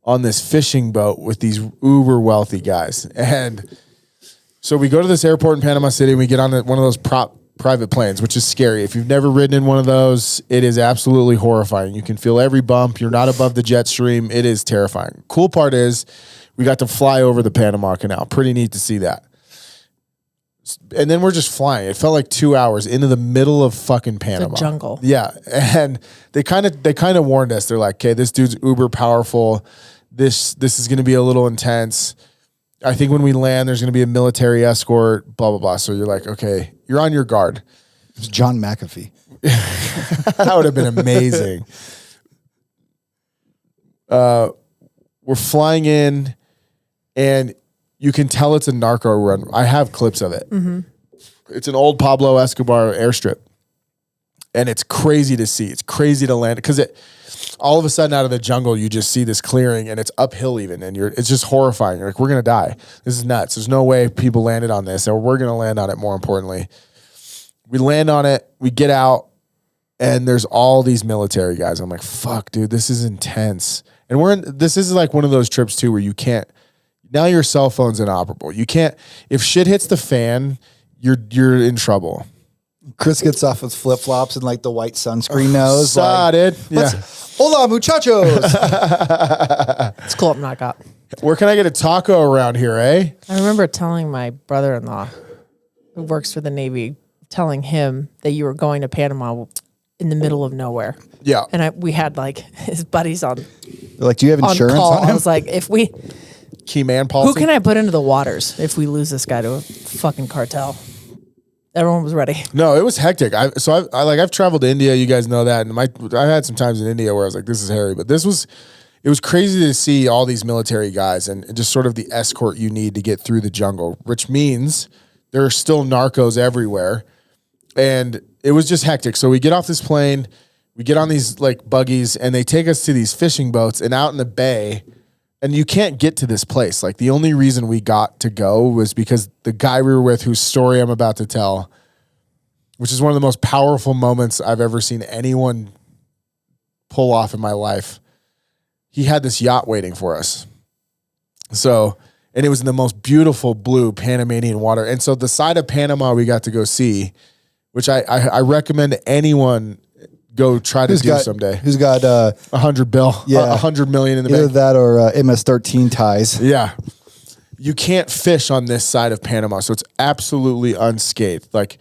Speaker 5: on this fishing boat with these uber wealthy guys. And so we go to this airport in Panama City and we get on one of those private planes, which is scary. If you've never ridden in one of those, it is absolutely horrifying. You can feel every bump. You're not above the jet stream. It is terrifying. Cool part is we got to fly over the Panama Canal. Pretty neat to see that. And then we're just flying. It felt like 2 hours into the middle of fucking Panama.
Speaker 6: The jungle.
Speaker 5: Yeah. And they kind of warned us. They're like, okay, this dude's uber powerful. This is going to be a little intense. I think when we land, there's going to be a military escort, blah, blah, blah. So you're like, okay, you're on your guard.
Speaker 7: It was John McAfee.
Speaker 5: That would have been amazing. We're flying in, and you can tell it's a narco run. I have clips of it.
Speaker 6: Mm-hmm.
Speaker 5: It's an old Pablo Escobar airstrip, and it's crazy to see. It's crazy to land because all of a sudden out of the jungle, you just see this clearing and it's uphill even. And it's just horrifying. You're like, we're going to die. This is nuts. There's no way people landed on this, or we're going to land on it. More importantly, we land on it, we get out, and there's all these military guys. I'm like, fuck, dude, this is intense. And this is like one of those trips too, where you can't, now your cell phone's inoperable. You can't, if shit hits the fan, you're in trouble.
Speaker 7: Chris gets off with flip flops and like the white sunscreen nose.
Speaker 5: Dude. Yeah.
Speaker 7: Hola, muchachos.
Speaker 6: It's cool. I'm not got.
Speaker 5: Where can I get a taco around here, eh?
Speaker 6: I remember telling my brother-in-law, who works for the Navy, telling him that you were going to Panama in the middle of nowhere.
Speaker 5: Yeah.
Speaker 6: And we had like his buddies on.
Speaker 7: They're like, do you have insurance
Speaker 6: call.
Speaker 7: on him?
Speaker 6: I was like,
Speaker 5: key man policy.
Speaker 6: Who can I put into the waters if we lose this guy to a fucking cartel? Everyone was ready.
Speaker 5: No, it was hectic. I've traveled to India. You guys know that, and I had some times in India where I was like, "This is hairy," but it was crazy to see all these military guys and just sort of the escort you need to get through the jungle, which means there are still narcos everywhere, and it was just hectic. So we get off this plane, we get on these like buggies, and they take us to these fishing boats and out in the bay. And you can't get to this place. Like the only reason we got to go was because the guy we were with, whose story I'm about to tell, which is one of the most powerful moments I've ever seen anyone pull off in my life. He had this yacht waiting for us. So, and it was in the most beautiful blue Panamanian water. And so the side of Panama we got to go see, which I recommend anyone go try to do someday.
Speaker 7: Who's got
Speaker 5: $100 bill? Yeah, $100 million in the
Speaker 7: either
Speaker 5: bank.
Speaker 7: that or MS-13 ties.
Speaker 5: Yeah, you can't fish on this side of Panama, so it's absolutely unscathed. Like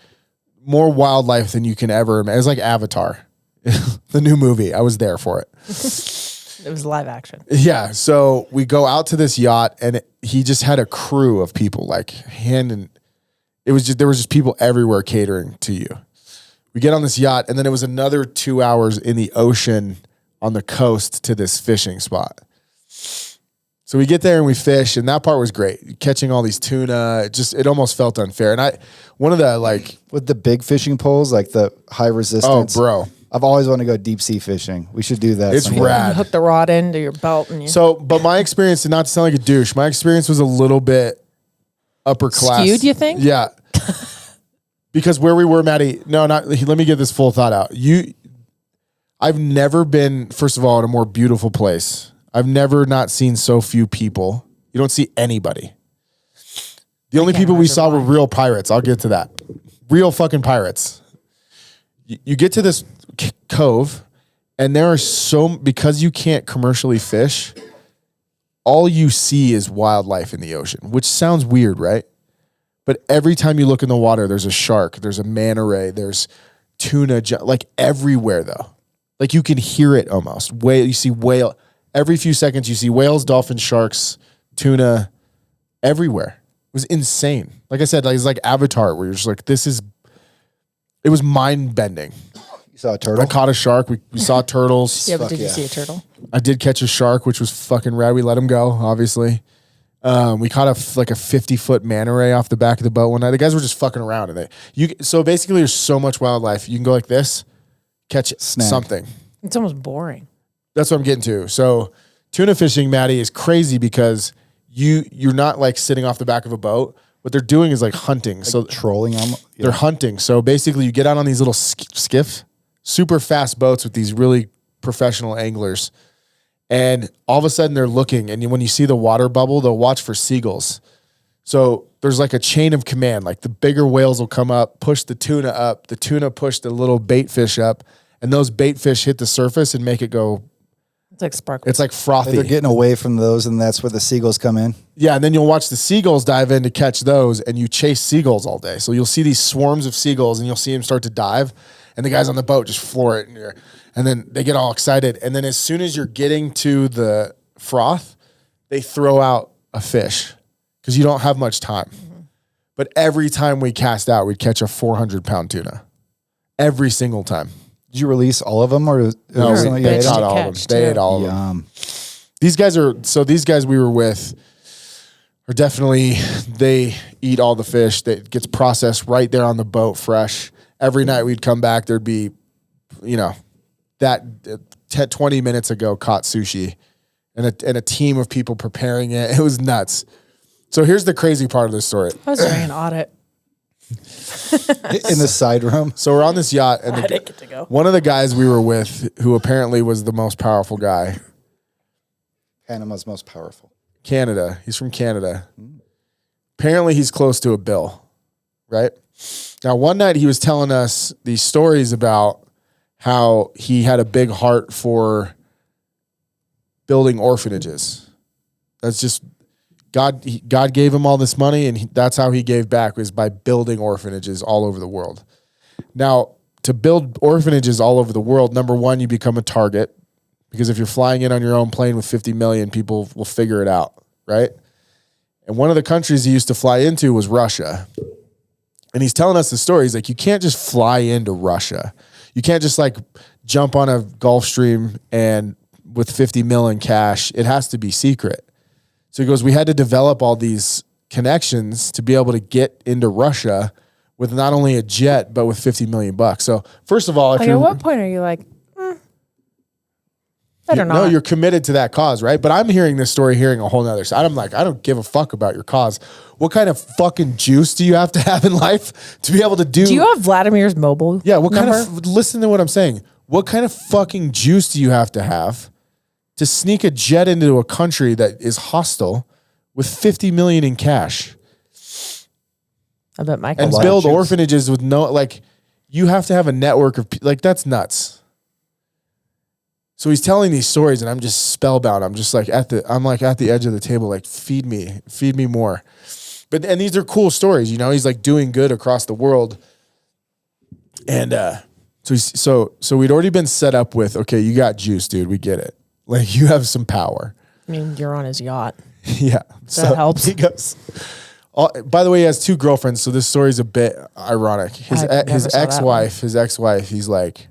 Speaker 5: more wildlife than you can ever imagine. It's like Avatar, the new movie. I was there for it.
Speaker 6: It was live action.
Speaker 5: Yeah, so we go out to this yacht, and he just had a crew of people, like there was just people everywhere catering to you. We get on this yacht, and then it was another 2 hours in the ocean on the coast to this fishing spot. So So we get there and we fish, and that part was great. Catching all these tuna, it almost felt unfair. And one of the like
Speaker 7: with the big fishing poles, like the high resistance.
Speaker 5: Oh, bro.
Speaker 7: I've always wanted to go deep sea fishing. We should do that.
Speaker 5: It's
Speaker 7: someday.
Speaker 5: rad.
Speaker 6: You hook the rod into your belt and you
Speaker 5: But my experience, and not to sound like a douche, my experience was a little bit upper class.
Speaker 6: skewed, you think?
Speaker 5: Yeah. Because where we were, Maddie, let me get this full thought out. I've never been, first of all, in a more beautiful place. I've never not seen so few people. You don't see anybody. The only people we saw were real pirates. I'll get to that. Real fucking pirates. You get to this cove, and there are because you can't commercially fish, all you see is wildlife in the ocean, which sounds weird, right? But every time you look in the water, there's a shark, there's a manta ray, there's tuna, like everywhere though. Like you can hear it almost. You see whale. Every few seconds you see whales, dolphins, sharks, tuna, everywhere. It was insane. Like I said, it's like Avatar, where you're just like, it was mind bending.
Speaker 7: You saw a turtle?
Speaker 5: I caught a shark. We saw turtles.
Speaker 6: Yeah, but did you see a turtle?
Speaker 5: I did catch a shark, which was fucking rad. We let him go, obviously. We caught a 50-foot manta ray off the back of the boat one night. The guys were just fucking around, and so basically there's so much wildlife. You can go like this, catch something.
Speaker 6: It's almost boring.
Speaker 5: That's what I'm getting to. So tuna fishing, Maddie, is crazy because you're not like sitting off the back of a boat. What they're doing is like hunting.
Speaker 7: Like
Speaker 5: so
Speaker 7: trolling them. Yeah.
Speaker 5: They're hunting. So basically you get out on these little skiff, super fast boats with these really professional anglers. And all of a sudden they're looking, and when you see the water bubble, they'll watch for seagulls. So there's like a chain of command. Like the bigger whales will come up, push the tuna up, the tuna push the little bait fish up, and those bait fish hit the surface and make it go.
Speaker 6: It's like sparkling.
Speaker 5: It's like frothy.
Speaker 7: They're getting away from those, and that's where the seagulls come in.
Speaker 5: Yeah, and then you'll watch the seagulls dive in to catch those, and you chase seagulls all day. So you'll see these swarms of seagulls, and you'll see them start to dive, and the guys on the boat just floor it, and then they get all excited. And then as soon as you're getting to the froth, they throw out a fish because you don't have much time. Mm-hmm. But every time we cast out, we'd catch a 400-pound tuna. Every single time.
Speaker 7: Did you release all of them, or
Speaker 5: no? They ate all of them. They ate all of them. These guys we were with are definitely, they eat all the fish that gets processed right there on the boat, fresh. Every night we'd come back, there'd be, that 20 minutes ago caught sushi and a team of people preparing it. It was nuts. So here's the crazy part of this story.
Speaker 6: I was doing an audit.
Speaker 7: In the side room.
Speaker 5: So we're on this yacht, and
Speaker 6: I didn't get to go.
Speaker 5: One of the guys we were with, who apparently was the most powerful guy.
Speaker 7: Panama's most powerful.
Speaker 5: Canada. He's from Canada. Apparently he's close to a bill, right? Now, one night he was telling us these stories about how he had a big heart for building orphanages. That's just God gave him all this money, and that's how he gave back, was by building orphanages all over the world. Now, to build orphanages all over the world, number one, you become a target, because if you're flying in on your own plane with 50 million, people will figure it out, right? And one of the countries he used to fly into was Russia. And he's telling us the story. He's like, you can't just fly into Russia. You can't just like jump on a Gulfstream and with 50 mil in cash. It has to be secret. So he goes, we had to develop all these connections to be able to get into Russia with not only a jet, but with 50 million bucks. So first of all,
Speaker 6: at what point are you like, better not?
Speaker 5: No, you're committed to that cause, right? But I'm hearing this story, hearing a whole nother side. I'm like, I don't give a fuck about your cause. What kind of fucking juice do you have to have in life to be able to do?
Speaker 6: Do you have Vladimir's mobile?
Speaker 5: Yeah. What
Speaker 6: number?
Speaker 5: kind of, listen to what I'm saying. What kind of fucking juice do you have to sneak a jet into a country that is hostile with 50 million in cash?
Speaker 6: I bet Michael
Speaker 5: and build orphanages with you have to have a network of, that's nuts. So he's telling these stories, and I'm just spellbound. I'm just like at the edge of the table, like, feed me more. And these are cool stories, he's like doing good across the world. And so we'd already been set up with, okay, you got juice, dude. We get it. Like, you have some power.
Speaker 6: I mean, you're on his yacht.
Speaker 5: Yeah.
Speaker 6: That helps.
Speaker 5: He goes, by the way, he has 2 girlfriends, so this story's a bit ironic. His ex-wife, he's like,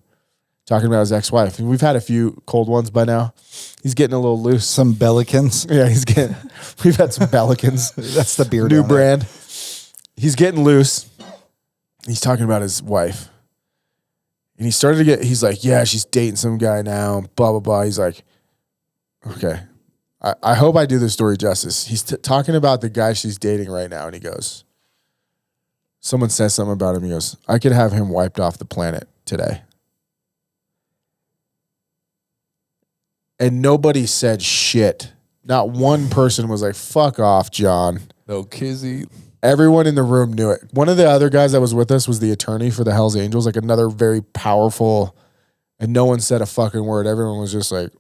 Speaker 5: talking about his ex-wife. And we've had a few cold ones by now. He's getting a little loose.
Speaker 7: Some Bellicans.
Speaker 5: Yeah, we've had some Bellicans.
Speaker 7: That's the beer.
Speaker 5: New brand. He's getting loose. He's talking about his wife. And he's like, yeah, she's dating some guy now, blah, blah, blah. He's like, okay. I hope I do this story justice. He's talking about the guy she's dating right now. And he goes, someone says something about him. He goes, I could have him wiped off the planet today. And nobody said shit. Not one person was like, fuck off, John.
Speaker 13: No kizzy.
Speaker 5: Everyone in the room knew it. One of the other guys that was with us was the attorney for the Hells Angels, like another very powerful, and no one said a fucking word. Everyone was just like,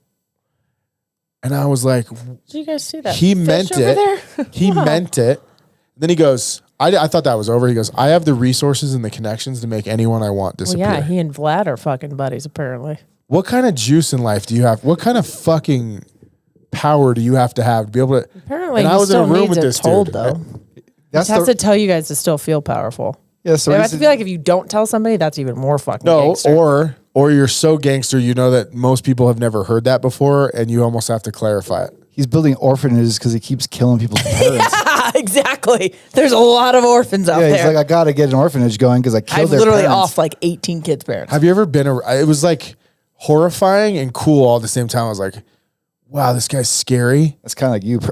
Speaker 5: and I was like,
Speaker 6: did you guys see that?
Speaker 5: He meant it. He meant it. Then he goes, I thought that was over. He goes, I have the resources and the connections to make anyone I want disappear.
Speaker 6: Well, yeah, he and Vlad are fucking buddies, apparently.
Speaker 5: What kind of juice in life do you have? What kind of fucking power do you have to be able to?
Speaker 6: Apparently, he still needs it told, though. He has to tell you guys to still feel powerful.
Speaker 7: Yeah, so
Speaker 6: I feel like if you don't tell somebody, that's even more fucking gangster.
Speaker 5: or you're so gangster, you know that most people have never heard that before, and you almost have to clarify it.
Speaker 7: He's building orphanages because he keeps killing people's parents.
Speaker 6: Yeah, exactly. There's a lot of orphans out there.
Speaker 7: He's like, I got to get an orphanage going because I killed their
Speaker 6: literally
Speaker 7: parents.
Speaker 6: off like 18 kids' parents.
Speaker 5: Have you ever been it was like horrifying and cool all at the same time. I was like, wow, this guy's scary.
Speaker 7: That's kind of like you, bro.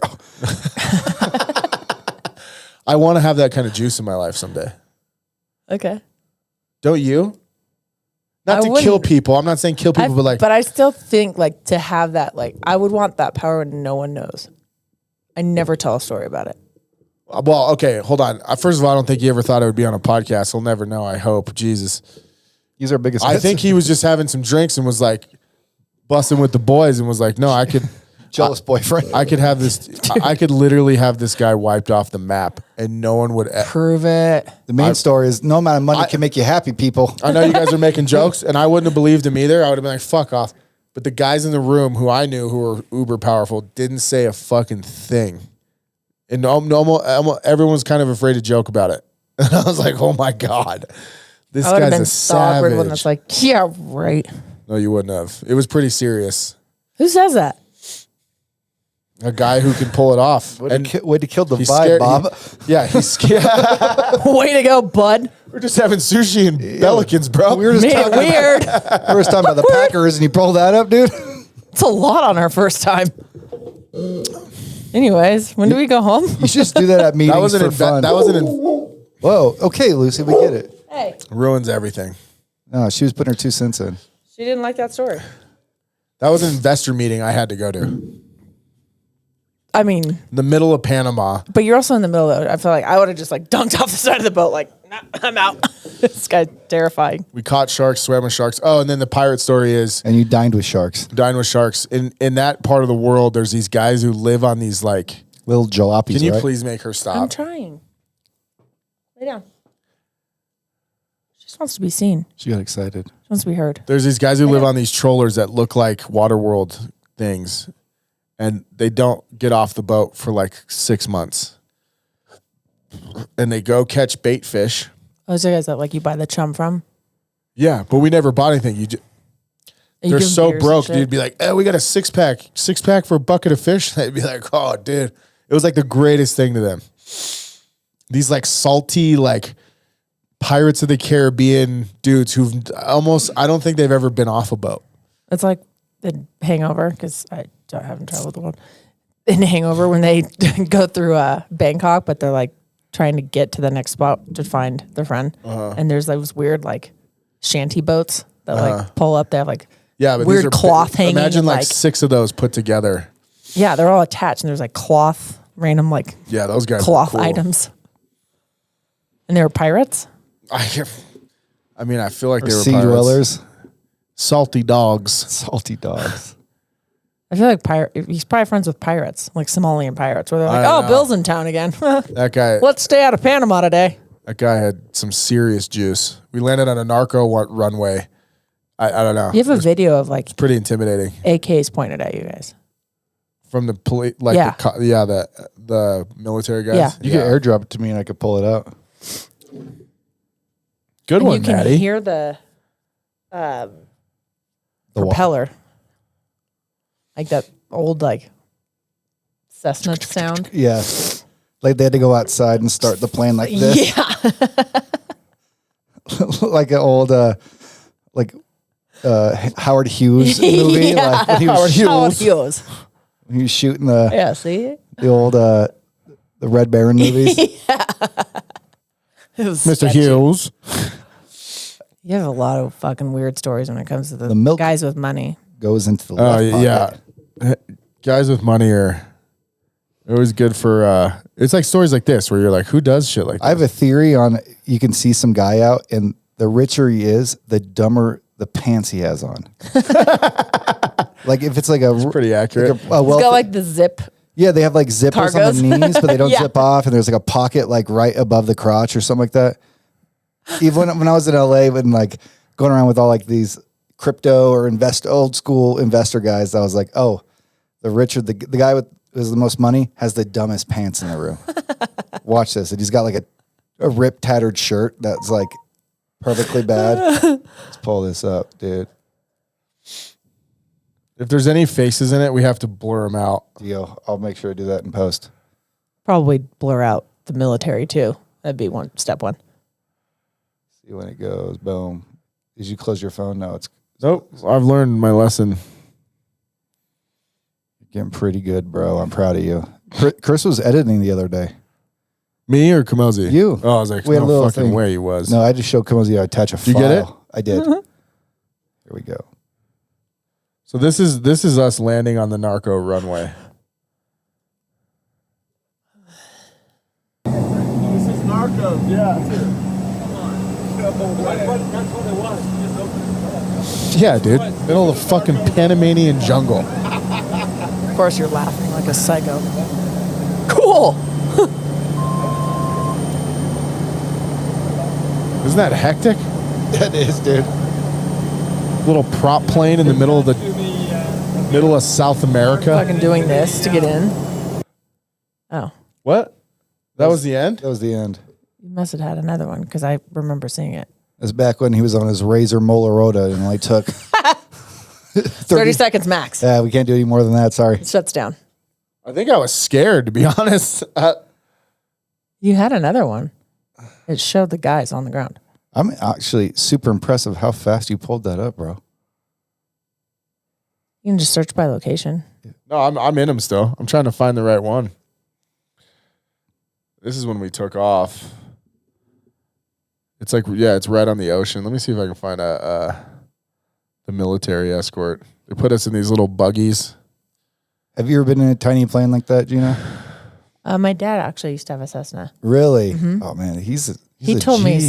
Speaker 5: I want to have that kind of juice in my life someday.
Speaker 6: Okay.
Speaker 5: Don't you? Not to kill people. I'm not saying kill people,
Speaker 6: but I still think like to have that, like I would want that power and no one knows. I never tell a story about it.
Speaker 5: Well, okay, hold on. First of all, I don't think he ever thought it would be on a podcast. He'll never know, I hope. Jesus.
Speaker 7: He's our biggest
Speaker 5: I think he was just having some drinks and was like busting with the boys and was like, no, I could.
Speaker 7: Jealous boyfriend.
Speaker 5: I could have this. I could literally have this guy wiped off the map and no one would
Speaker 6: prove it.
Speaker 7: The main story is no amount of money can make you happy, people.
Speaker 5: I know you guys are making jokes and I wouldn't have believed him either. I would have been like, fuck off. But the guys in the room who I knew who were uber powerful didn't say a fucking thing. And everyone's kind of afraid to joke about it. And I was like, oh my God. This guy's a savage.
Speaker 6: One that's like, yeah, right.
Speaker 5: No, you wouldn't have. It was pretty serious.
Speaker 6: Who says that?
Speaker 5: A guy who can pull it off.
Speaker 7: Way to kill the vibe,
Speaker 5: scared,
Speaker 7: Bob.
Speaker 5: He's scared.
Speaker 6: Way to go, bud.
Speaker 5: We're just having sushi and Bellicans, bro.
Speaker 7: We were just talking
Speaker 6: weird.
Speaker 7: We were just talking about the Packers, and you pulled that up, dude.
Speaker 6: It's a lot on our first time. Anyways, when do we go home?
Speaker 7: You should just do that at meetings for fun.
Speaker 5: That wasn't.
Speaker 7: Whoa. Okay, Lucy, we get it.
Speaker 6: Hey.
Speaker 5: Ruins everything.
Speaker 7: No, she was putting her 2 cents in.
Speaker 6: She didn't like that story.
Speaker 5: That was an investor meeting I had to go to.
Speaker 6: I mean,
Speaker 5: the middle of Panama.
Speaker 6: But you're also in the middle of it. I feel like I would have just like dunked off the side of the boat, like, nah, I'm out. This guy's terrifying.
Speaker 5: We caught sharks, swam with sharks. Oh, and then the pirate story is.
Speaker 7: And you dined with sharks.
Speaker 5: Dined with sharks. In that part of the world, there's these guys who live on these like.
Speaker 7: Little jalopies,
Speaker 5: Can you please make her stop?
Speaker 6: I'm trying. Lay down. She just wants to be seen.
Speaker 7: She got excited.
Speaker 6: She wants to be heard.
Speaker 5: There's these guys who live on these trollers that look like Waterworld things. And they don't get off the boat for like 6 months. And they go catch bait fish.
Speaker 6: Oh, so guys that like you buy the chum from?
Speaker 5: Yeah, but we never bought anything. They're so broke, dude. Be like, oh, we got a six pack for a bucket of fish. They'd be like, oh, dude. It was like the greatest thing to them. These like salty, like Pirates of the Caribbean dudes who've I don't think they've ever been off a boat.
Speaker 6: It's like the Hangover, because I haven't traveled the world. In Hangover, when they go through Bangkok, but they're like trying to get to the next spot to find their friend. And there's those weird like shanty boats that like pull up. They have like
Speaker 5: but
Speaker 6: weird cloth hanging.
Speaker 5: Imagine like 6 of those put together.
Speaker 6: Yeah, they're all attached, and there's like cloth, random like
Speaker 5: those guys
Speaker 6: cloth
Speaker 5: were cool.
Speaker 6: items. And they were pirates?
Speaker 5: I mean, I feel like they were
Speaker 7: sea
Speaker 5: pirates.
Speaker 7: dwellers.
Speaker 5: Salty dogs.
Speaker 7: Salty dogs.
Speaker 6: I feel like he's probably friends with pirates, like Somalian pirates, where they're like, Bill's in town again.
Speaker 5: That guy.
Speaker 6: Let's stay out of Panama today.
Speaker 5: That guy had some serious juice. We landed on a narco runway. I don't know.
Speaker 6: You have a video of like. It's
Speaker 5: pretty intimidating.
Speaker 6: AKs pointed at you guys.
Speaker 5: From the police, like the military guys.
Speaker 7: Yeah. You could airdrop it to me and I could pull it out.
Speaker 5: Good one,
Speaker 6: you can
Speaker 5: Maddie.
Speaker 6: hear the propeller. Like that old like Cessna sound.
Speaker 7: Yeah. Like they had to go outside and start the plane like this.
Speaker 6: Yeah.
Speaker 7: Like an old Howard Hughes movie.
Speaker 6: Yeah.
Speaker 7: Like when he was
Speaker 6: Howard Hughes.
Speaker 7: When he was shooting the
Speaker 6: Yeah, see?
Speaker 7: the old the Red Baron movies.
Speaker 5: Mr. Hughes.
Speaker 6: You have a lot of fucking weird stories when it comes to the
Speaker 7: milk
Speaker 6: guys with money.
Speaker 7: Goes into the
Speaker 5: Oh
Speaker 7: left pocket.
Speaker 5: yeah, guys with money are always good for. It's like stories like this where you're like, who does shit like that?
Speaker 7: I have a theory on you can see some guy out, and the richer he is, the dumber the pants he has on. Like if it's like a
Speaker 5: pretty accurate.
Speaker 6: It's got like the zip.
Speaker 7: Yeah, they have like zippers on
Speaker 6: Cargos.
Speaker 7: the knees, but they don't
Speaker 6: Yeah.
Speaker 7: zip off, and there's like a pocket like right above the crotch or something like that. Even when I was in LA, when like going around with all like these crypto or old school investor guys, I was like, oh, the richer the guy with who's the most money has the dumbest pants in the room. Watch this, and he's got like a ripped, tattered shirt that's like perfectly bad. Let's pull this up, dude.
Speaker 5: If there's any faces in it, we have to blur them out.
Speaker 7: Deal. I'll make sure to do that in post.
Speaker 6: Probably blur out the military too. That'd be step one.
Speaker 7: See when it goes. Boom. Did you close your phone? No, it's
Speaker 5: Nope. I've learned my lesson.
Speaker 7: getting pretty good, bro. I'm proud of you. Chris was editing the other day.
Speaker 5: Me or Kamosi?
Speaker 7: You.
Speaker 5: Oh, I was like,
Speaker 7: We had a
Speaker 5: no
Speaker 7: little
Speaker 5: fucking
Speaker 7: thing.
Speaker 5: way he was.
Speaker 7: No, I just showed Kamosi how to attach a file.
Speaker 5: You get it?
Speaker 7: I did. Here we go.
Speaker 5: So this is us landing on the narco runway.
Speaker 3: This is Narcos, yeah, come on. That's what it was. Just open it up.
Speaker 5: Yeah, dude. Middle of the fucking Panamanian jungle.
Speaker 6: Of course, you're laughing like a psycho. Cool.
Speaker 5: Isn't that hectic?
Speaker 7: That is, dude.
Speaker 5: Little prop plane in the middle of South America.
Speaker 6: Fucking doing this to get in. Oh,
Speaker 5: What? That was the end?
Speaker 7: That was the end.
Speaker 6: you must have had another one because I remember seeing it.
Speaker 7: That's back when he was on his Razor Motorola and only took
Speaker 6: 30 seconds max.
Speaker 7: Yeah, we can't do any more than that. Sorry.
Speaker 6: It shuts down.
Speaker 5: I think I was scared, to be honest.
Speaker 6: You had another one. It showed the guys on the ground.
Speaker 7: I'm actually super impressed of how fast you pulled that up, bro.
Speaker 6: You can just search by location.
Speaker 5: No, I'm in them still. I'm trying to find the right one. This is when we took off. It's like, yeah, it's right on the ocean. Let me see if I can find the military escort. They put us in these little buggies.
Speaker 7: Have you ever been in a tiny plane like that, Gina?
Speaker 6: My dad actually used to have a Cessna.
Speaker 7: Really?
Speaker 6: Mhm.
Speaker 7: Oh man,
Speaker 6: He told me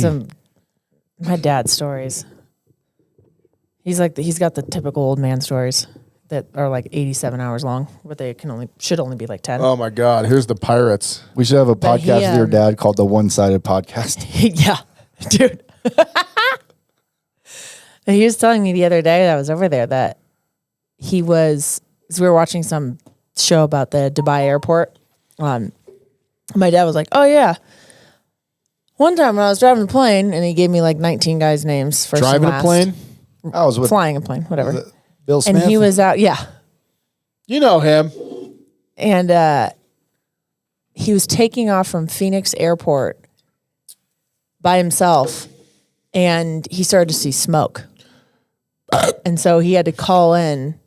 Speaker 6: my dad's stories. He's got the typical old man stories that are like 87 hours long, but they should only be like 10.
Speaker 5: Oh my God, here's the pirates.
Speaker 7: We should have a
Speaker 6: But
Speaker 7: podcast
Speaker 6: he,
Speaker 7: with your dad called the One-Sided Podcast.
Speaker 6: Yeah, dude. He was telling me the other day that I was over there that we were watching some show about the Dubai airport. My dad was like, "Oh yeah, one time when I was driving a plane," and he gave me like 19 guys' names for
Speaker 5: Driving a plane?
Speaker 7: I was with
Speaker 6: flying a plane, whatever.
Speaker 7: Bill Smith.
Speaker 6: And he was out, yeah.
Speaker 5: You know him.
Speaker 6: And he was taking off from Phoenix Airport by himself, and he started to see smoke. And so he had to call in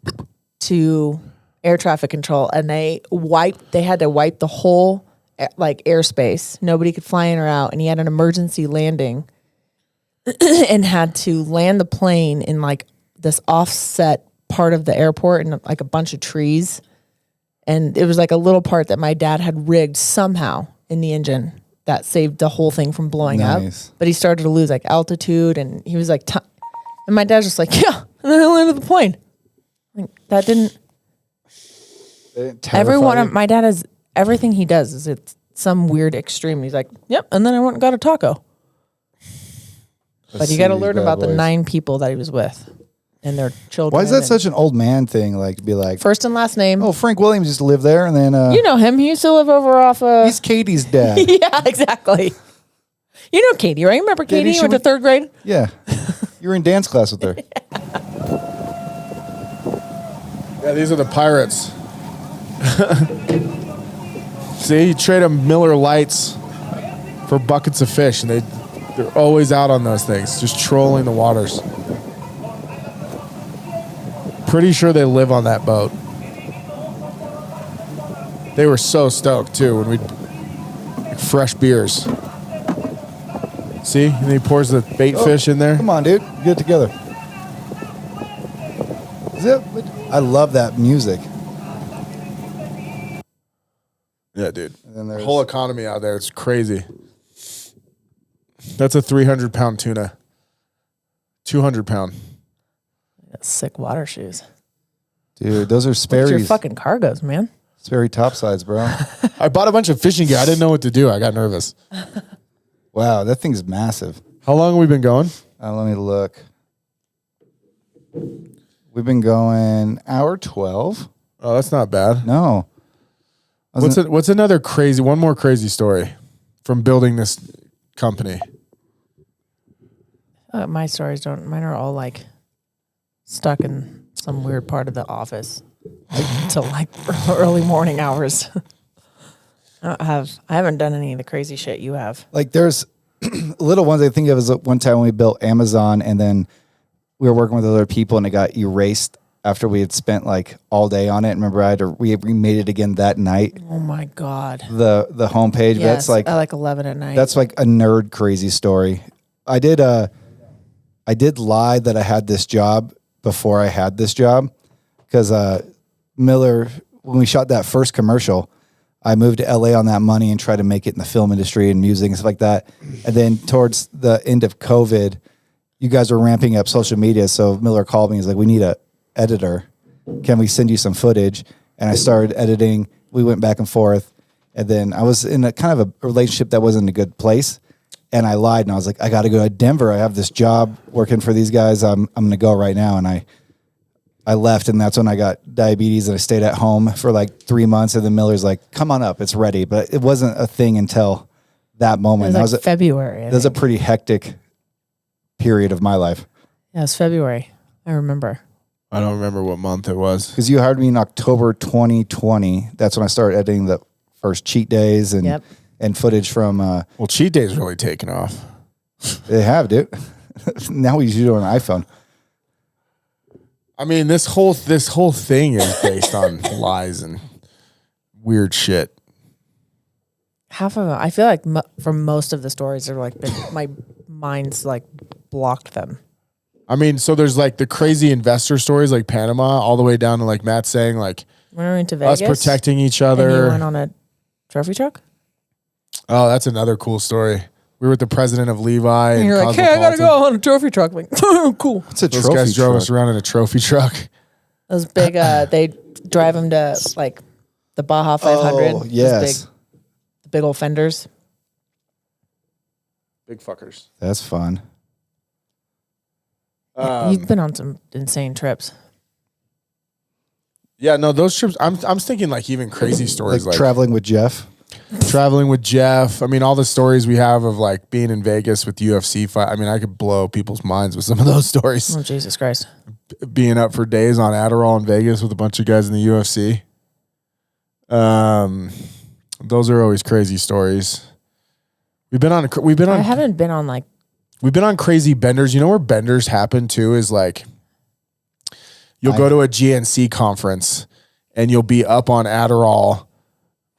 Speaker 6: to air traffic control, and they had to wipe the whole like airspace. Nobody could fly in or out, and he had an emergency landing and had to land the plane in like this offset part of the airport and like a bunch of trees. And it was like a little part that my dad had rigged somehow in the engine that saved the whole thing from blowing
Speaker 7: Nice.
Speaker 6: up. But he started to lose like altitude, and he was like, and my dad's just like, yeah, and then I landed the plane. Like, that didn't. My dad has everything he does is it's some weird extreme. He's like, yep, and then I went and got a taco. But you got to learn about the 9 people that he was with and their children.
Speaker 7: Why is that
Speaker 6: and-
Speaker 7: such an old man thing? Like, be like,
Speaker 6: First and last name.
Speaker 7: oh, Frank Williams used to live there, and then
Speaker 6: You know him. He used to live over off.
Speaker 7: he's Katie's dad.
Speaker 6: Yeah, exactly. You know Katie, right? Remember Katie?
Speaker 7: she
Speaker 6: You went to
Speaker 7: went-
Speaker 6: 3rd grade?
Speaker 7: Yeah, you were in dance class with her.
Speaker 5: Yeah, these are the pirates. See, you trade them Miller Lights for buckets of fish, and they're always out on those things, just trolling the waters. Pretty sure they live on that boat. They were so stoked too when we like fresh beers. See, and he pours the bait fish in there.
Speaker 7: Come on, dude, get it together. Zip. I love that music.
Speaker 5: Yeah, dude.
Speaker 7: And then
Speaker 5: The
Speaker 7: there's
Speaker 5: whole economy out there, it's crazy. That's a 300-pound tuna. 200-pound.
Speaker 6: Sick water shoes.
Speaker 7: dude, those are
Speaker 6: What's
Speaker 7: Sperry's.
Speaker 6: your fucking cargoes, man?
Speaker 7: Sperry topsides, bro.
Speaker 5: I bought a bunch of fishing gear. I didn't know what to do. I got nervous.
Speaker 7: Wow, that thing's massive.
Speaker 5: How long have we been going?
Speaker 7: Let me look. We've been going hour 12.
Speaker 5: Oh, that's not bad.
Speaker 7: No.
Speaker 5: What's another crazy, one more crazy story from building this company?
Speaker 6: My stories don't. Mine are all like stuck in some weird part of the office until like early morning hours. I haven't done any of the crazy shit you have.
Speaker 7: Like there's little ones I think of as one time when we built Amazon and then we were working with other people and it got erased after we had spent like all day on it. Remember, we made it again that night.
Speaker 6: Oh my God.
Speaker 7: The homepage.
Speaker 6: Yes,
Speaker 7: That's like
Speaker 6: at like 11 at night.
Speaker 7: That's like a nerd crazy story. I did lie that I had this job before I had this job because Miller, when we shot that first commercial, I moved to LA on that money and tried to make it in the film industry and music and stuff like that. And then towards the end of COVID, you guys were ramping up social media. So Miller called me. He's like, we need a editor. Can we send you some footage? And I started editing. We went back and forth. And then I was in a kind of a relationship that wasn't a good place. And I lied and I was like, I got to go to Denver. I have this job working for these guys. I'm going to go right now. And I left and that's when I got diabetes and I stayed at home for like 3 months. And then Miller's like, come on up. It's ready. But it wasn't a thing until that moment.
Speaker 6: It was like February.
Speaker 7: That was a pretty hectic period of my life.
Speaker 6: Yeah, it was February. I remember.
Speaker 5: I don't remember what month it was.
Speaker 7: Because you hired me in October 2020. That's when I started editing the first cheat days and footage from.
Speaker 5: Well, cheat days really taken off.
Speaker 7: They have, dude. Now we usually do it on an iPhone.
Speaker 5: I mean, this whole thing is based on lies and weird shit.
Speaker 6: Half of them, I feel like for most of the stories are like my mind's like blocked them.
Speaker 5: I mean, so there's like the crazy investor stories like Panama all the way down to like Matt saying like
Speaker 6: when we went to Vegas,
Speaker 5: us protecting each other.
Speaker 6: And you went on a trophy truck?
Speaker 5: Oh, that's another cool story. We were with the president of Levi.
Speaker 6: And you're like, hey, I got to go on a trophy truck. I'm like, cool.
Speaker 7: It's a
Speaker 5: Those
Speaker 7: trophy
Speaker 5: guys drove
Speaker 7: truck.
Speaker 5: us around in a trophy truck.
Speaker 6: Those big, they drive them to like the Baja 500.
Speaker 7: Oh, yes.
Speaker 6: The big old fenders.
Speaker 5: Big fuckers.
Speaker 7: That's fun.
Speaker 6: You've been on some insane trips.
Speaker 5: Yeah, no, those trips. I'm thinking like even crazy stories like
Speaker 7: traveling with Jeff.
Speaker 5: Traveling with Jeff. I mean, all the stories we have of like being in Vegas with UFC fight. I mean, I could blow people's minds with some of those stories.
Speaker 6: Oh, Jesus Christ.
Speaker 5: Being up for days on Adderall in Vegas with a bunch of guys in the UFC. Those are always crazy stories. We've been on.
Speaker 6: I haven't been on like.
Speaker 5: We've been on crazy benders. You know where benders happen too is like you'll go to a GNC conference and you'll be up on Adderall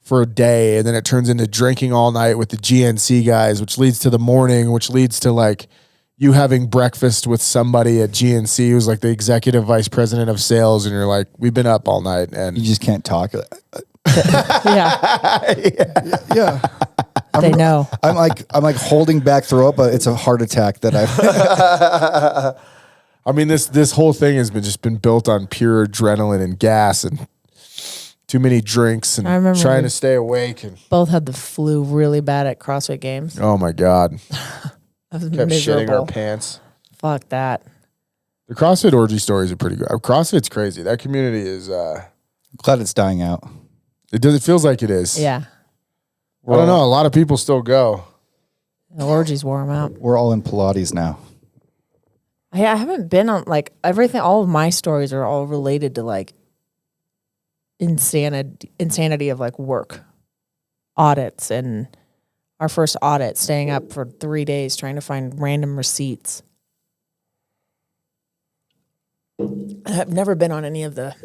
Speaker 5: for a day and then it turns into drinking all night with the GNC guys, which leads to the morning, which leads to like you having breakfast with somebody at GNC who's like the executive vice president of sales. And you're like, we've been up all night and
Speaker 7: you just can't talk.
Speaker 6: Yeah. They know.
Speaker 7: I'm like holding back throw up, but it's a heart attack that
Speaker 5: I mean, this whole thing has been built on pure adrenaline and gas and too many drinks and trying to stay awake. And
Speaker 6: both had the flu really bad at CrossFit games.
Speaker 5: oh my God.
Speaker 6: I was
Speaker 5: Kept
Speaker 6: miserable.
Speaker 5: shitting our pants.
Speaker 6: Fuck that.
Speaker 5: The CrossFit orgy stories are pretty good. CrossFit's crazy. That community is
Speaker 7: glad it's dying out.
Speaker 5: It feels like it is.
Speaker 6: Yeah.
Speaker 5: I don't know. A lot of people still go.
Speaker 6: The orgies wore them out.
Speaker 7: We're all in Pilates now.
Speaker 6: I haven't been on like everything. All of my stories are all related to like insanity of like work audits, and our first audit, staying up for 3 days trying to find random receipts. I've never been on any of the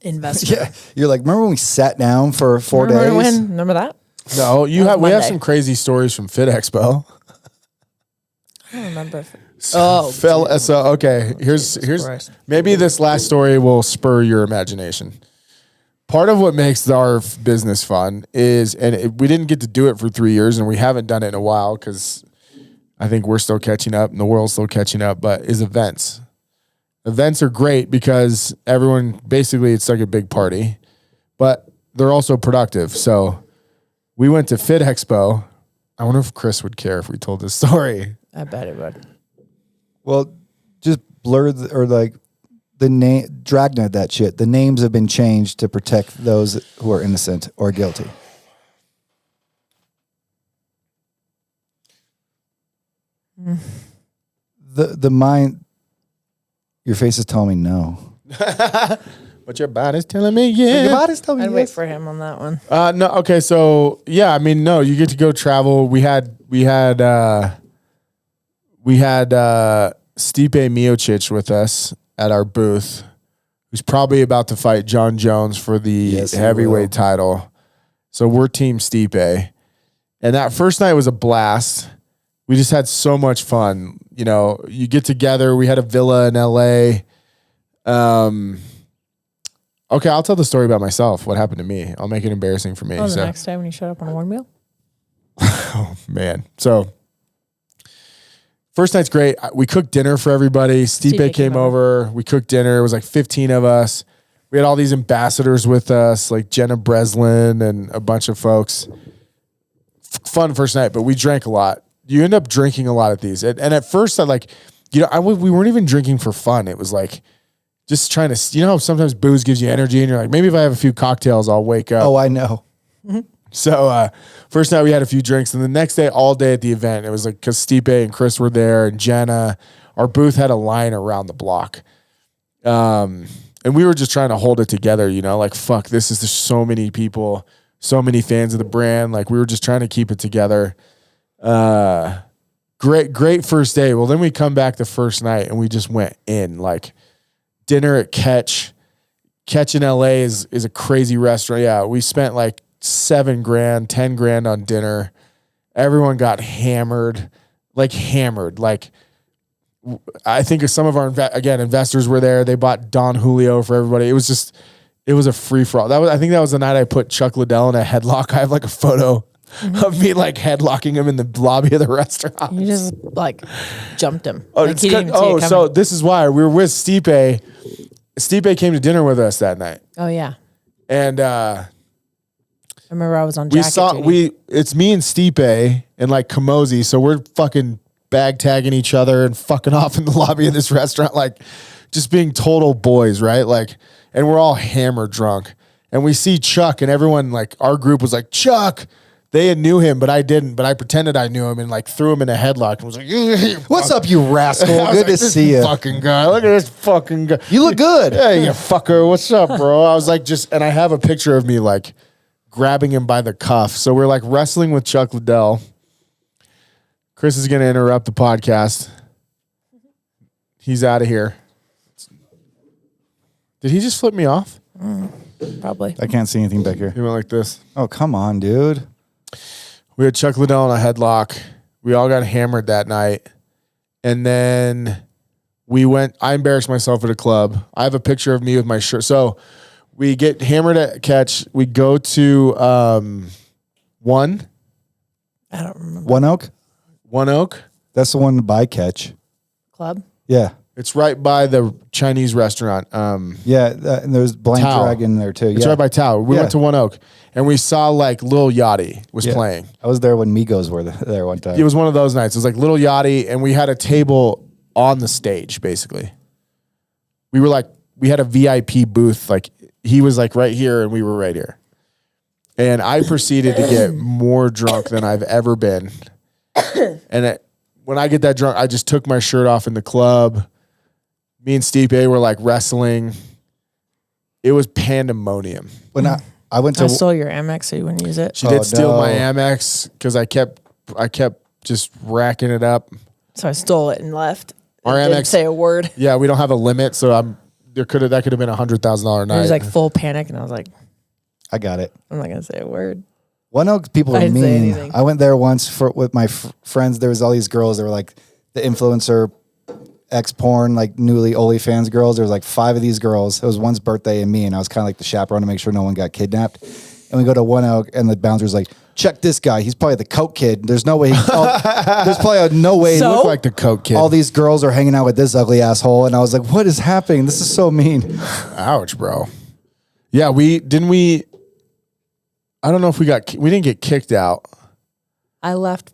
Speaker 6: investor.
Speaker 7: Yeah, you're like, remember when we sat down for 4 days?
Speaker 6: Remember that?
Speaker 5: No, we have some crazy stories from Fit Expo.
Speaker 6: I don't remember.
Speaker 5: So okay, here's
Speaker 6: Christ.
Speaker 5: maybe this last story will spur your imagination. Part of what makes our business fun is, we didn't get to do it for 3 years, and we haven't done it in a while because I think we're still catching up and the world's still catching up, but is events. Events are great because everyone, basically it's like a big party, but they're also productive. So we went to Fit Expo. I wonder if Chris would care if we told this story.
Speaker 6: I bet it would.
Speaker 7: Well, just blur the name, dragnet that shit. The names have been changed to protect those who are innocent or guilty. The mind, your face is telling me no.
Speaker 5: But your body's telling me yeah.
Speaker 7: Your body's telling me
Speaker 6: I'd
Speaker 7: yes.
Speaker 6: wait for him on that one.
Speaker 5: No, okay, so yeah, I mean, no, you get to go travel. We had Stipe Miocic with us at our booth, who's probably about to fight John Jones for the heavyweight title. So we're Team Stipe. And that first night was a blast. We just had so much fun. You know, you get together. We had a villa in LA. Okay, I'll tell the story about myself. What happened to me? I'll make it embarrassing for me.
Speaker 6: Oh, the next time when you showed up on a one wheel?
Speaker 5: Oh, man. So first night's great. We cooked dinner for everybody. Stipe came over. We cooked dinner. It was like 15 of us. We had all these ambassadors with us, like Jenna Breslin and a bunch of folks. Fun first night, but we drank a lot. You end up drinking a lot at these. And at first, we weren't even drinking for fun. It was like just trying to, how sometimes booze gives you energy and you're like, maybe if I have a few cocktails, I'll wake up.
Speaker 7: Oh, I know.
Speaker 5: So first night we had a few drinks, and the next day, all day at the event, it was like because Stipe and Chris were there, and Jenna. Our booth had a line around the block, and we were just trying to hold it together. Like fuck, there's so many people, so many fans of the brand. Like we were just trying to keep it together. Great first day. Well, then we come back the first night, and we just went in like dinner at Catch. Catch in LA is a crazy restaurant. Yeah, we spent like $7,000, $10,000 on dinner. Everyone got hammered. Like I think some of our investors were there. They bought Don Julio for everybody. It was a free for all. I think that was the night I put Chuck Liddell in a headlock. I have like a photo of me like headlocking him in the lobby of the restaurant.
Speaker 6: You just like jumped him.
Speaker 5: Oh,
Speaker 6: like, he didn't even see it
Speaker 5: so
Speaker 6: coming.
Speaker 5: this is why we were with Stipe. Stipe came to dinner with us that night.
Speaker 6: Oh yeah.
Speaker 5: And
Speaker 6: I remember I was on jacket duty.
Speaker 5: It's me and Stipe and like Kamosi, so we're fucking bag tagging each other and fucking off in the lobby of this restaurant, like just being total boys, right? Like, and we're all hammered drunk. And we see Chuck, and everyone, like our group was like, Chuck. They knew him, but I didn't. But I pretended I knew him and like threw him in a headlock and was like,
Speaker 7: "What's up, you rascal? Good to see you,
Speaker 5: fucking guy. Look at this fucking guy.
Speaker 7: You look good.
Speaker 5: Yeah, you fucker. What's up, bro?" I was like, and I have a picture of me like grabbing him by the cuff. So we're like wrestling with Chuck Liddell. Chris is going to interrupt the podcast. He's out of here. Did he just flip me off?
Speaker 6: Probably.
Speaker 7: I can't see anything back here.
Speaker 5: He went like this.
Speaker 7: Oh, come on, dude.
Speaker 5: We had Chuck Liddell in a headlock. We all got hammered that night. And then I embarrassed myself at a club. I have a picture of me with my shirt. So we get hammered at Catch. We go to One.
Speaker 6: I don't remember.
Speaker 7: One Oak?
Speaker 5: One Oak?
Speaker 7: That's the one by Catch.
Speaker 6: Club?
Speaker 7: Yeah.
Speaker 5: It's right by the Chinese restaurant.
Speaker 7: And there's Blank
Speaker 5: Tao.
Speaker 7: Dragon there too.
Speaker 5: It's right by Tower. We went to One Oak, and we saw like Lil Yachty was playing.
Speaker 7: I was there when Migos were there one time.
Speaker 5: It was one of those nights. It was like Lil Yachty, and we had a table on the stage, basically. We had a VIP booth. Like he was like right here, and we were right here. And I proceeded to get more drunk than I've ever been. And when I get that drunk, I just took my shirt off in the club. Me and Stipe were like wrestling. It was pandemonium.
Speaker 7: When I went to
Speaker 6: I stole your Amex so you wouldn't use it.
Speaker 5: She did steal my Amex because I kept just racking it up.
Speaker 6: So I stole it and left.
Speaker 5: Our
Speaker 6: Didn't
Speaker 5: Amex
Speaker 6: say a word.
Speaker 5: Yeah, we don't have a limit, so that could have been $100,000 night.
Speaker 6: It was like full panic, and I was like,
Speaker 7: I got it.
Speaker 6: I'm not gonna say a word.
Speaker 7: One Oak people
Speaker 6: I
Speaker 7: are
Speaker 6: didn't say
Speaker 7: mean.
Speaker 6: anything.
Speaker 7: I went there once with my friends. There was all these girls that were like the influencer ex-porn, like newly OnlyFans girls. There was like 5 of these girls. It was one's birthday and me, and I was kind of like the chaperone to make sure no one got kidnapped. And we go to One Oak, and the bouncer's like, check this guy. He's probably the coke kid. There's no way. There's probably no way.
Speaker 5: He looked like the coke kid.
Speaker 7: All these girls are hanging out with this ugly asshole. And I was like, what is happening? This is so mean.
Speaker 5: Ouch, bro. Yeah, I don't know if we didn't get kicked out.
Speaker 6: I left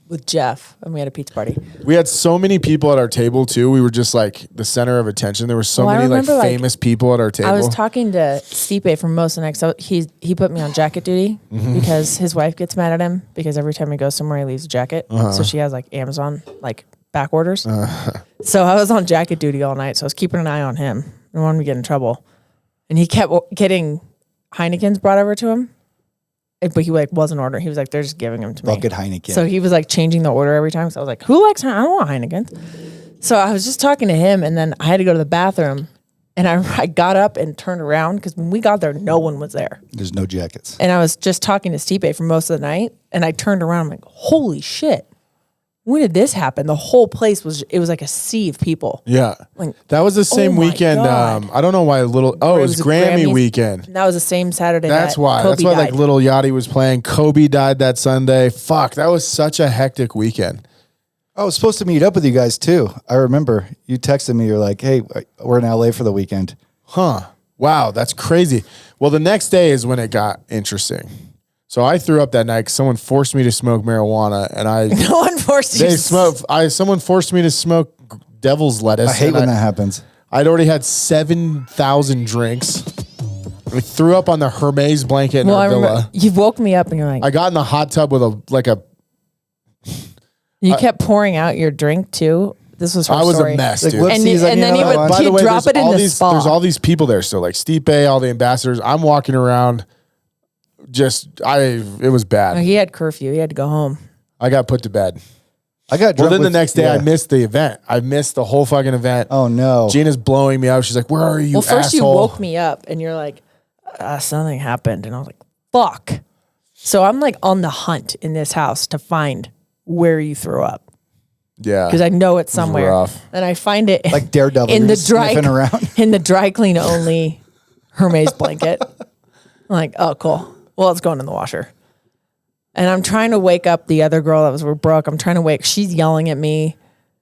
Speaker 6: with Jeff, and we had a pizza party.
Speaker 5: We had so many people at our table too. We were just like the center of attention. There were so many like famous people at our table.
Speaker 6: I was talking to Stipe for most of the night. So he put me on jacket duty because his wife gets mad at him because every time he goes somewhere, he leaves a jacket. So she has like Amazon like back orders. So I was on jacket duty all night. So I was keeping an eye on him. I didn't want him to get in trouble. And he kept getting Heineken's brought over to him. But he like wasn't ordering. He was like, they're just giving them to me.
Speaker 7: Bucket Heineken.
Speaker 6: So he was like changing the order every time. So I was like, who likes Heineken? I don't want Heineken. So I was just talking to him, and then I had to go to the bathroom, and I got up and turned around because when we got there, no one was there.
Speaker 7: There's no jackets.
Speaker 6: And I was just talking to Stipe for most of the night, and I turned around. I'm like, holy shit. When did this happen? The whole place was like a sea of people.
Speaker 5: Yeah.
Speaker 6: Like,
Speaker 5: that was the same weekend.
Speaker 6: God.
Speaker 5: I don't know why it was
Speaker 6: a
Speaker 5: Grammy
Speaker 6: Grammys.
Speaker 5: weekend.
Speaker 6: And that was the same Saturday.
Speaker 5: That's why.
Speaker 6: Kobe
Speaker 5: That's why like
Speaker 6: died.
Speaker 5: Little Yachty was playing. Kobe died that Sunday. Fuck, that was such a hectic weekend.
Speaker 7: I was supposed to meet up with you guys too. I remember you texted me. You're like, hey, we're in LA for the weekend.
Speaker 5: Huh. Wow, that's crazy. Well, the next day is when it got interesting. So I threw up that night because someone forced me to smoke marijuana, and
Speaker 6: No one forced you.
Speaker 5: Someone forced me to smoke devil's lettuce.
Speaker 7: I hate when that happens.
Speaker 5: I'd already had 7,000 drinks. I threw up on the Hermes blanket in our villa.
Speaker 6: You woke me up and you're like,
Speaker 5: I got in the hot tub with
Speaker 6: you kept pouring out your drink too. This was her
Speaker 5: I was
Speaker 6: story.
Speaker 5: a mess,
Speaker 7: Like,
Speaker 5: dude.
Speaker 6: And then he would drop it in the spa.
Speaker 5: There's all these people there still, like Stipe, all the ambassadors. I'm walking around. It was bad.
Speaker 6: He had curfew. He had to go home.
Speaker 5: I got put to bed.
Speaker 7: I got drunk.
Speaker 5: Well, then the next day I missed the event. I missed the whole fucking event.
Speaker 7: Oh no.
Speaker 5: Gina's blowing me up. She's like, "Where are you?"
Speaker 6: Well, first you
Speaker 5: asshole?
Speaker 6: woke me up and you're like, something happened. And I was like, fuck. So I'm like on the hunt in this house to find where you threw up.
Speaker 5: Yeah.
Speaker 6: Because I know it's somewhere.
Speaker 5: rough.
Speaker 6: And I find it
Speaker 7: Like Daredevil.
Speaker 6: in
Speaker 7: you're
Speaker 6: the
Speaker 7: just sniffing around.
Speaker 6: in the dry clean only Hermes blanket. I'm like, oh, cool. Well, it's going in the washer. And I'm trying to wake up the other girl that was with Brooke. I'm trying to wake. She's yelling at me.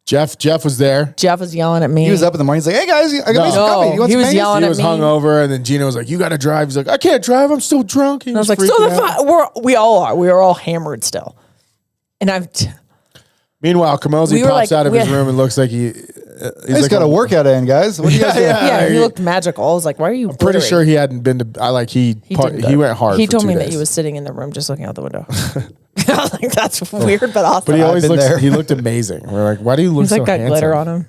Speaker 5: Jeff was there.
Speaker 6: Jeff was yelling at me.
Speaker 7: He was up in the morning. He's like, hey guys, I got me some coffee. You want
Speaker 6: he
Speaker 7: some
Speaker 6: was
Speaker 7: pancakes?
Speaker 6: yelling
Speaker 5: He
Speaker 6: at
Speaker 5: was
Speaker 6: me.
Speaker 5: hungover, and then Gina was like, "You got to drive." He's like, "I can't drive. I'm still drunk."
Speaker 6: And I was like, so we all are. We are all hammered still. And
Speaker 5: Meanwhile, Kamosi
Speaker 6: We were
Speaker 5: pops
Speaker 6: like-
Speaker 5: out of
Speaker 6: we-
Speaker 5: his room and looks like he's
Speaker 7: He's got a workout in, guys. What do you guys doing?
Speaker 6: yeah, he looked magical. I was like, why are you
Speaker 5: I'm pretty
Speaker 6: glittering?
Speaker 5: sure he hadn't been to. He went hard.
Speaker 6: He
Speaker 5: for
Speaker 6: told
Speaker 5: 2
Speaker 6: me that
Speaker 5: days.
Speaker 6: he was sitting in the room just looking out the window. I was like, that's weird, but awesome.
Speaker 5: But he always
Speaker 7: been
Speaker 5: looks.
Speaker 7: there.
Speaker 5: He looked amazing. We're like, why do you look
Speaker 6: He's
Speaker 5: so
Speaker 6: like got
Speaker 5: handsome?
Speaker 6: glitter on him.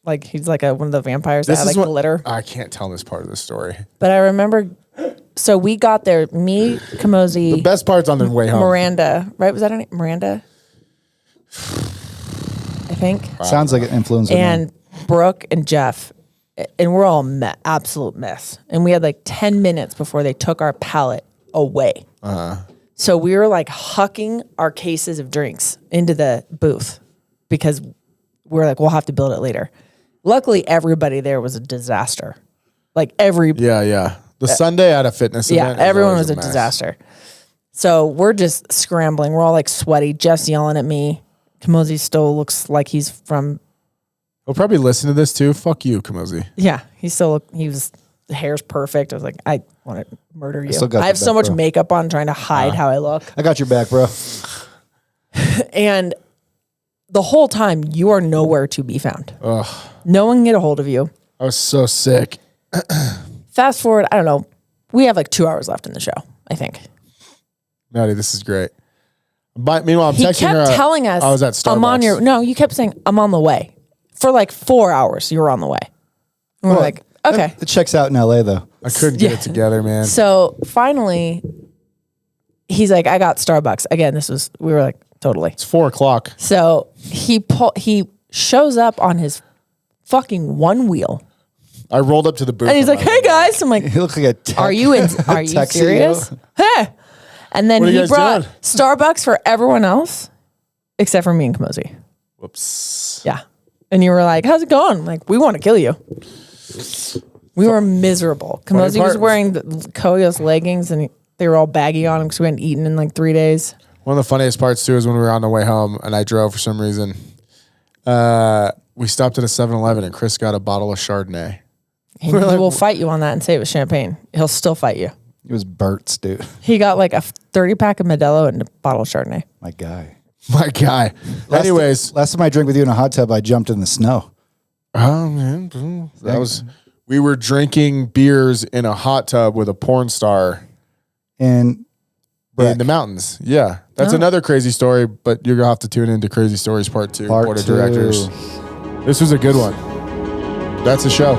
Speaker 6: Like he's like one of the vampires
Speaker 5: This
Speaker 6: that had
Speaker 5: is
Speaker 6: like
Speaker 5: what
Speaker 6: glitter.
Speaker 5: I can't tell this part of the story.
Speaker 6: But I remember, so we got there, me, Kamosi,
Speaker 5: The best part's on the way home.
Speaker 6: Miranda, right? Was that her name? Miranda? I think.
Speaker 7: Sounds like an influencer.
Speaker 6: And Brooke and Jeff. And we're all absolute mess. And we had like 10 minutes before they took our pallet away. So we were like hucking our cases of drinks into the booth because we were like, we'll have to build it later. Luckily, everybody there was a disaster. Like
Speaker 5: Yeah. The Sunday at a fitness event. is
Speaker 6: everyone
Speaker 5: always
Speaker 6: was a
Speaker 5: mess.
Speaker 6: disaster. So we're just scrambling. We're all like sweaty. Jeff's yelling at me. Kamosi still looks like he's from.
Speaker 5: He'll probably listen to this too. Fuck you, Kamosi.
Speaker 6: Yeah, the hair's perfect. I was like, I want to murder you.
Speaker 7: still got
Speaker 6: I have
Speaker 7: your
Speaker 6: so
Speaker 7: back,
Speaker 6: much
Speaker 7: bro.
Speaker 6: makeup on trying to hide how I look.
Speaker 7: I got your back, bro.
Speaker 6: And the whole time you are nowhere to be found.
Speaker 5: Ugh.
Speaker 6: No one can get a hold of you.
Speaker 5: I was so sick.
Speaker 6: Fast forward, I don't know. We have like 2 hours left in the show, I think.
Speaker 5: Maddie, this is great. But meanwhile, I'm
Speaker 6: He
Speaker 5: texting her.
Speaker 6: kept telling us,
Speaker 5: I was at Starbucks.
Speaker 6: I'm on your, no, you kept saying, I'm on the way. For like 4 hours, you were on the way. And we're like, Okay.
Speaker 7: It checks out in LA though.
Speaker 5: I couldn't get it together, man.
Speaker 6: So finally, he's like, I got Starbucks. Again, we were like, totally.
Speaker 5: It's 4:00.
Speaker 6: So he shows up on his fucking one wheel.
Speaker 5: I rolled up to the booth.
Speaker 6: And he's like, hey guys. I'm like,
Speaker 7: He looked like a
Speaker 6: are you serious? Hey. And then
Speaker 5: What are you
Speaker 6: he
Speaker 5: guys
Speaker 6: brought
Speaker 5: doing?
Speaker 6: Starbucks for everyone else except for me and Kamosi.
Speaker 5: Whoops.
Speaker 6: Yeah. And you were like, how's it going? I'm like, we want to kill you. We were miserable. Kamosi was wearing the Koyo's leggings and they were all baggy on him because we hadn't eaten in like 3 days.
Speaker 5: One of the funniest parts too is when we were on the way home and I drove for some reason. We stopped at a 7-Eleven and Chris got a bottle of Chardonnay.
Speaker 6: He will fight you on that and say it was champagne. He'll still fight you.
Speaker 7: It was Burt's, dude.
Speaker 6: He got like a 30-pack of Modelo and a bottle of Chardonnay.
Speaker 7: My guy.
Speaker 5: My guy. Anyways.
Speaker 7: Last time I drank with you in a hot tub, I jumped in the snow.
Speaker 5: Oh man. We were drinking beers in a hot tub with a porn star
Speaker 7: in
Speaker 5: the mountains. Yeah. That's another crazy story, but you're gonna have to tune into Crazy Stories Part 2, Board of Directors. This was a good one. That's the show.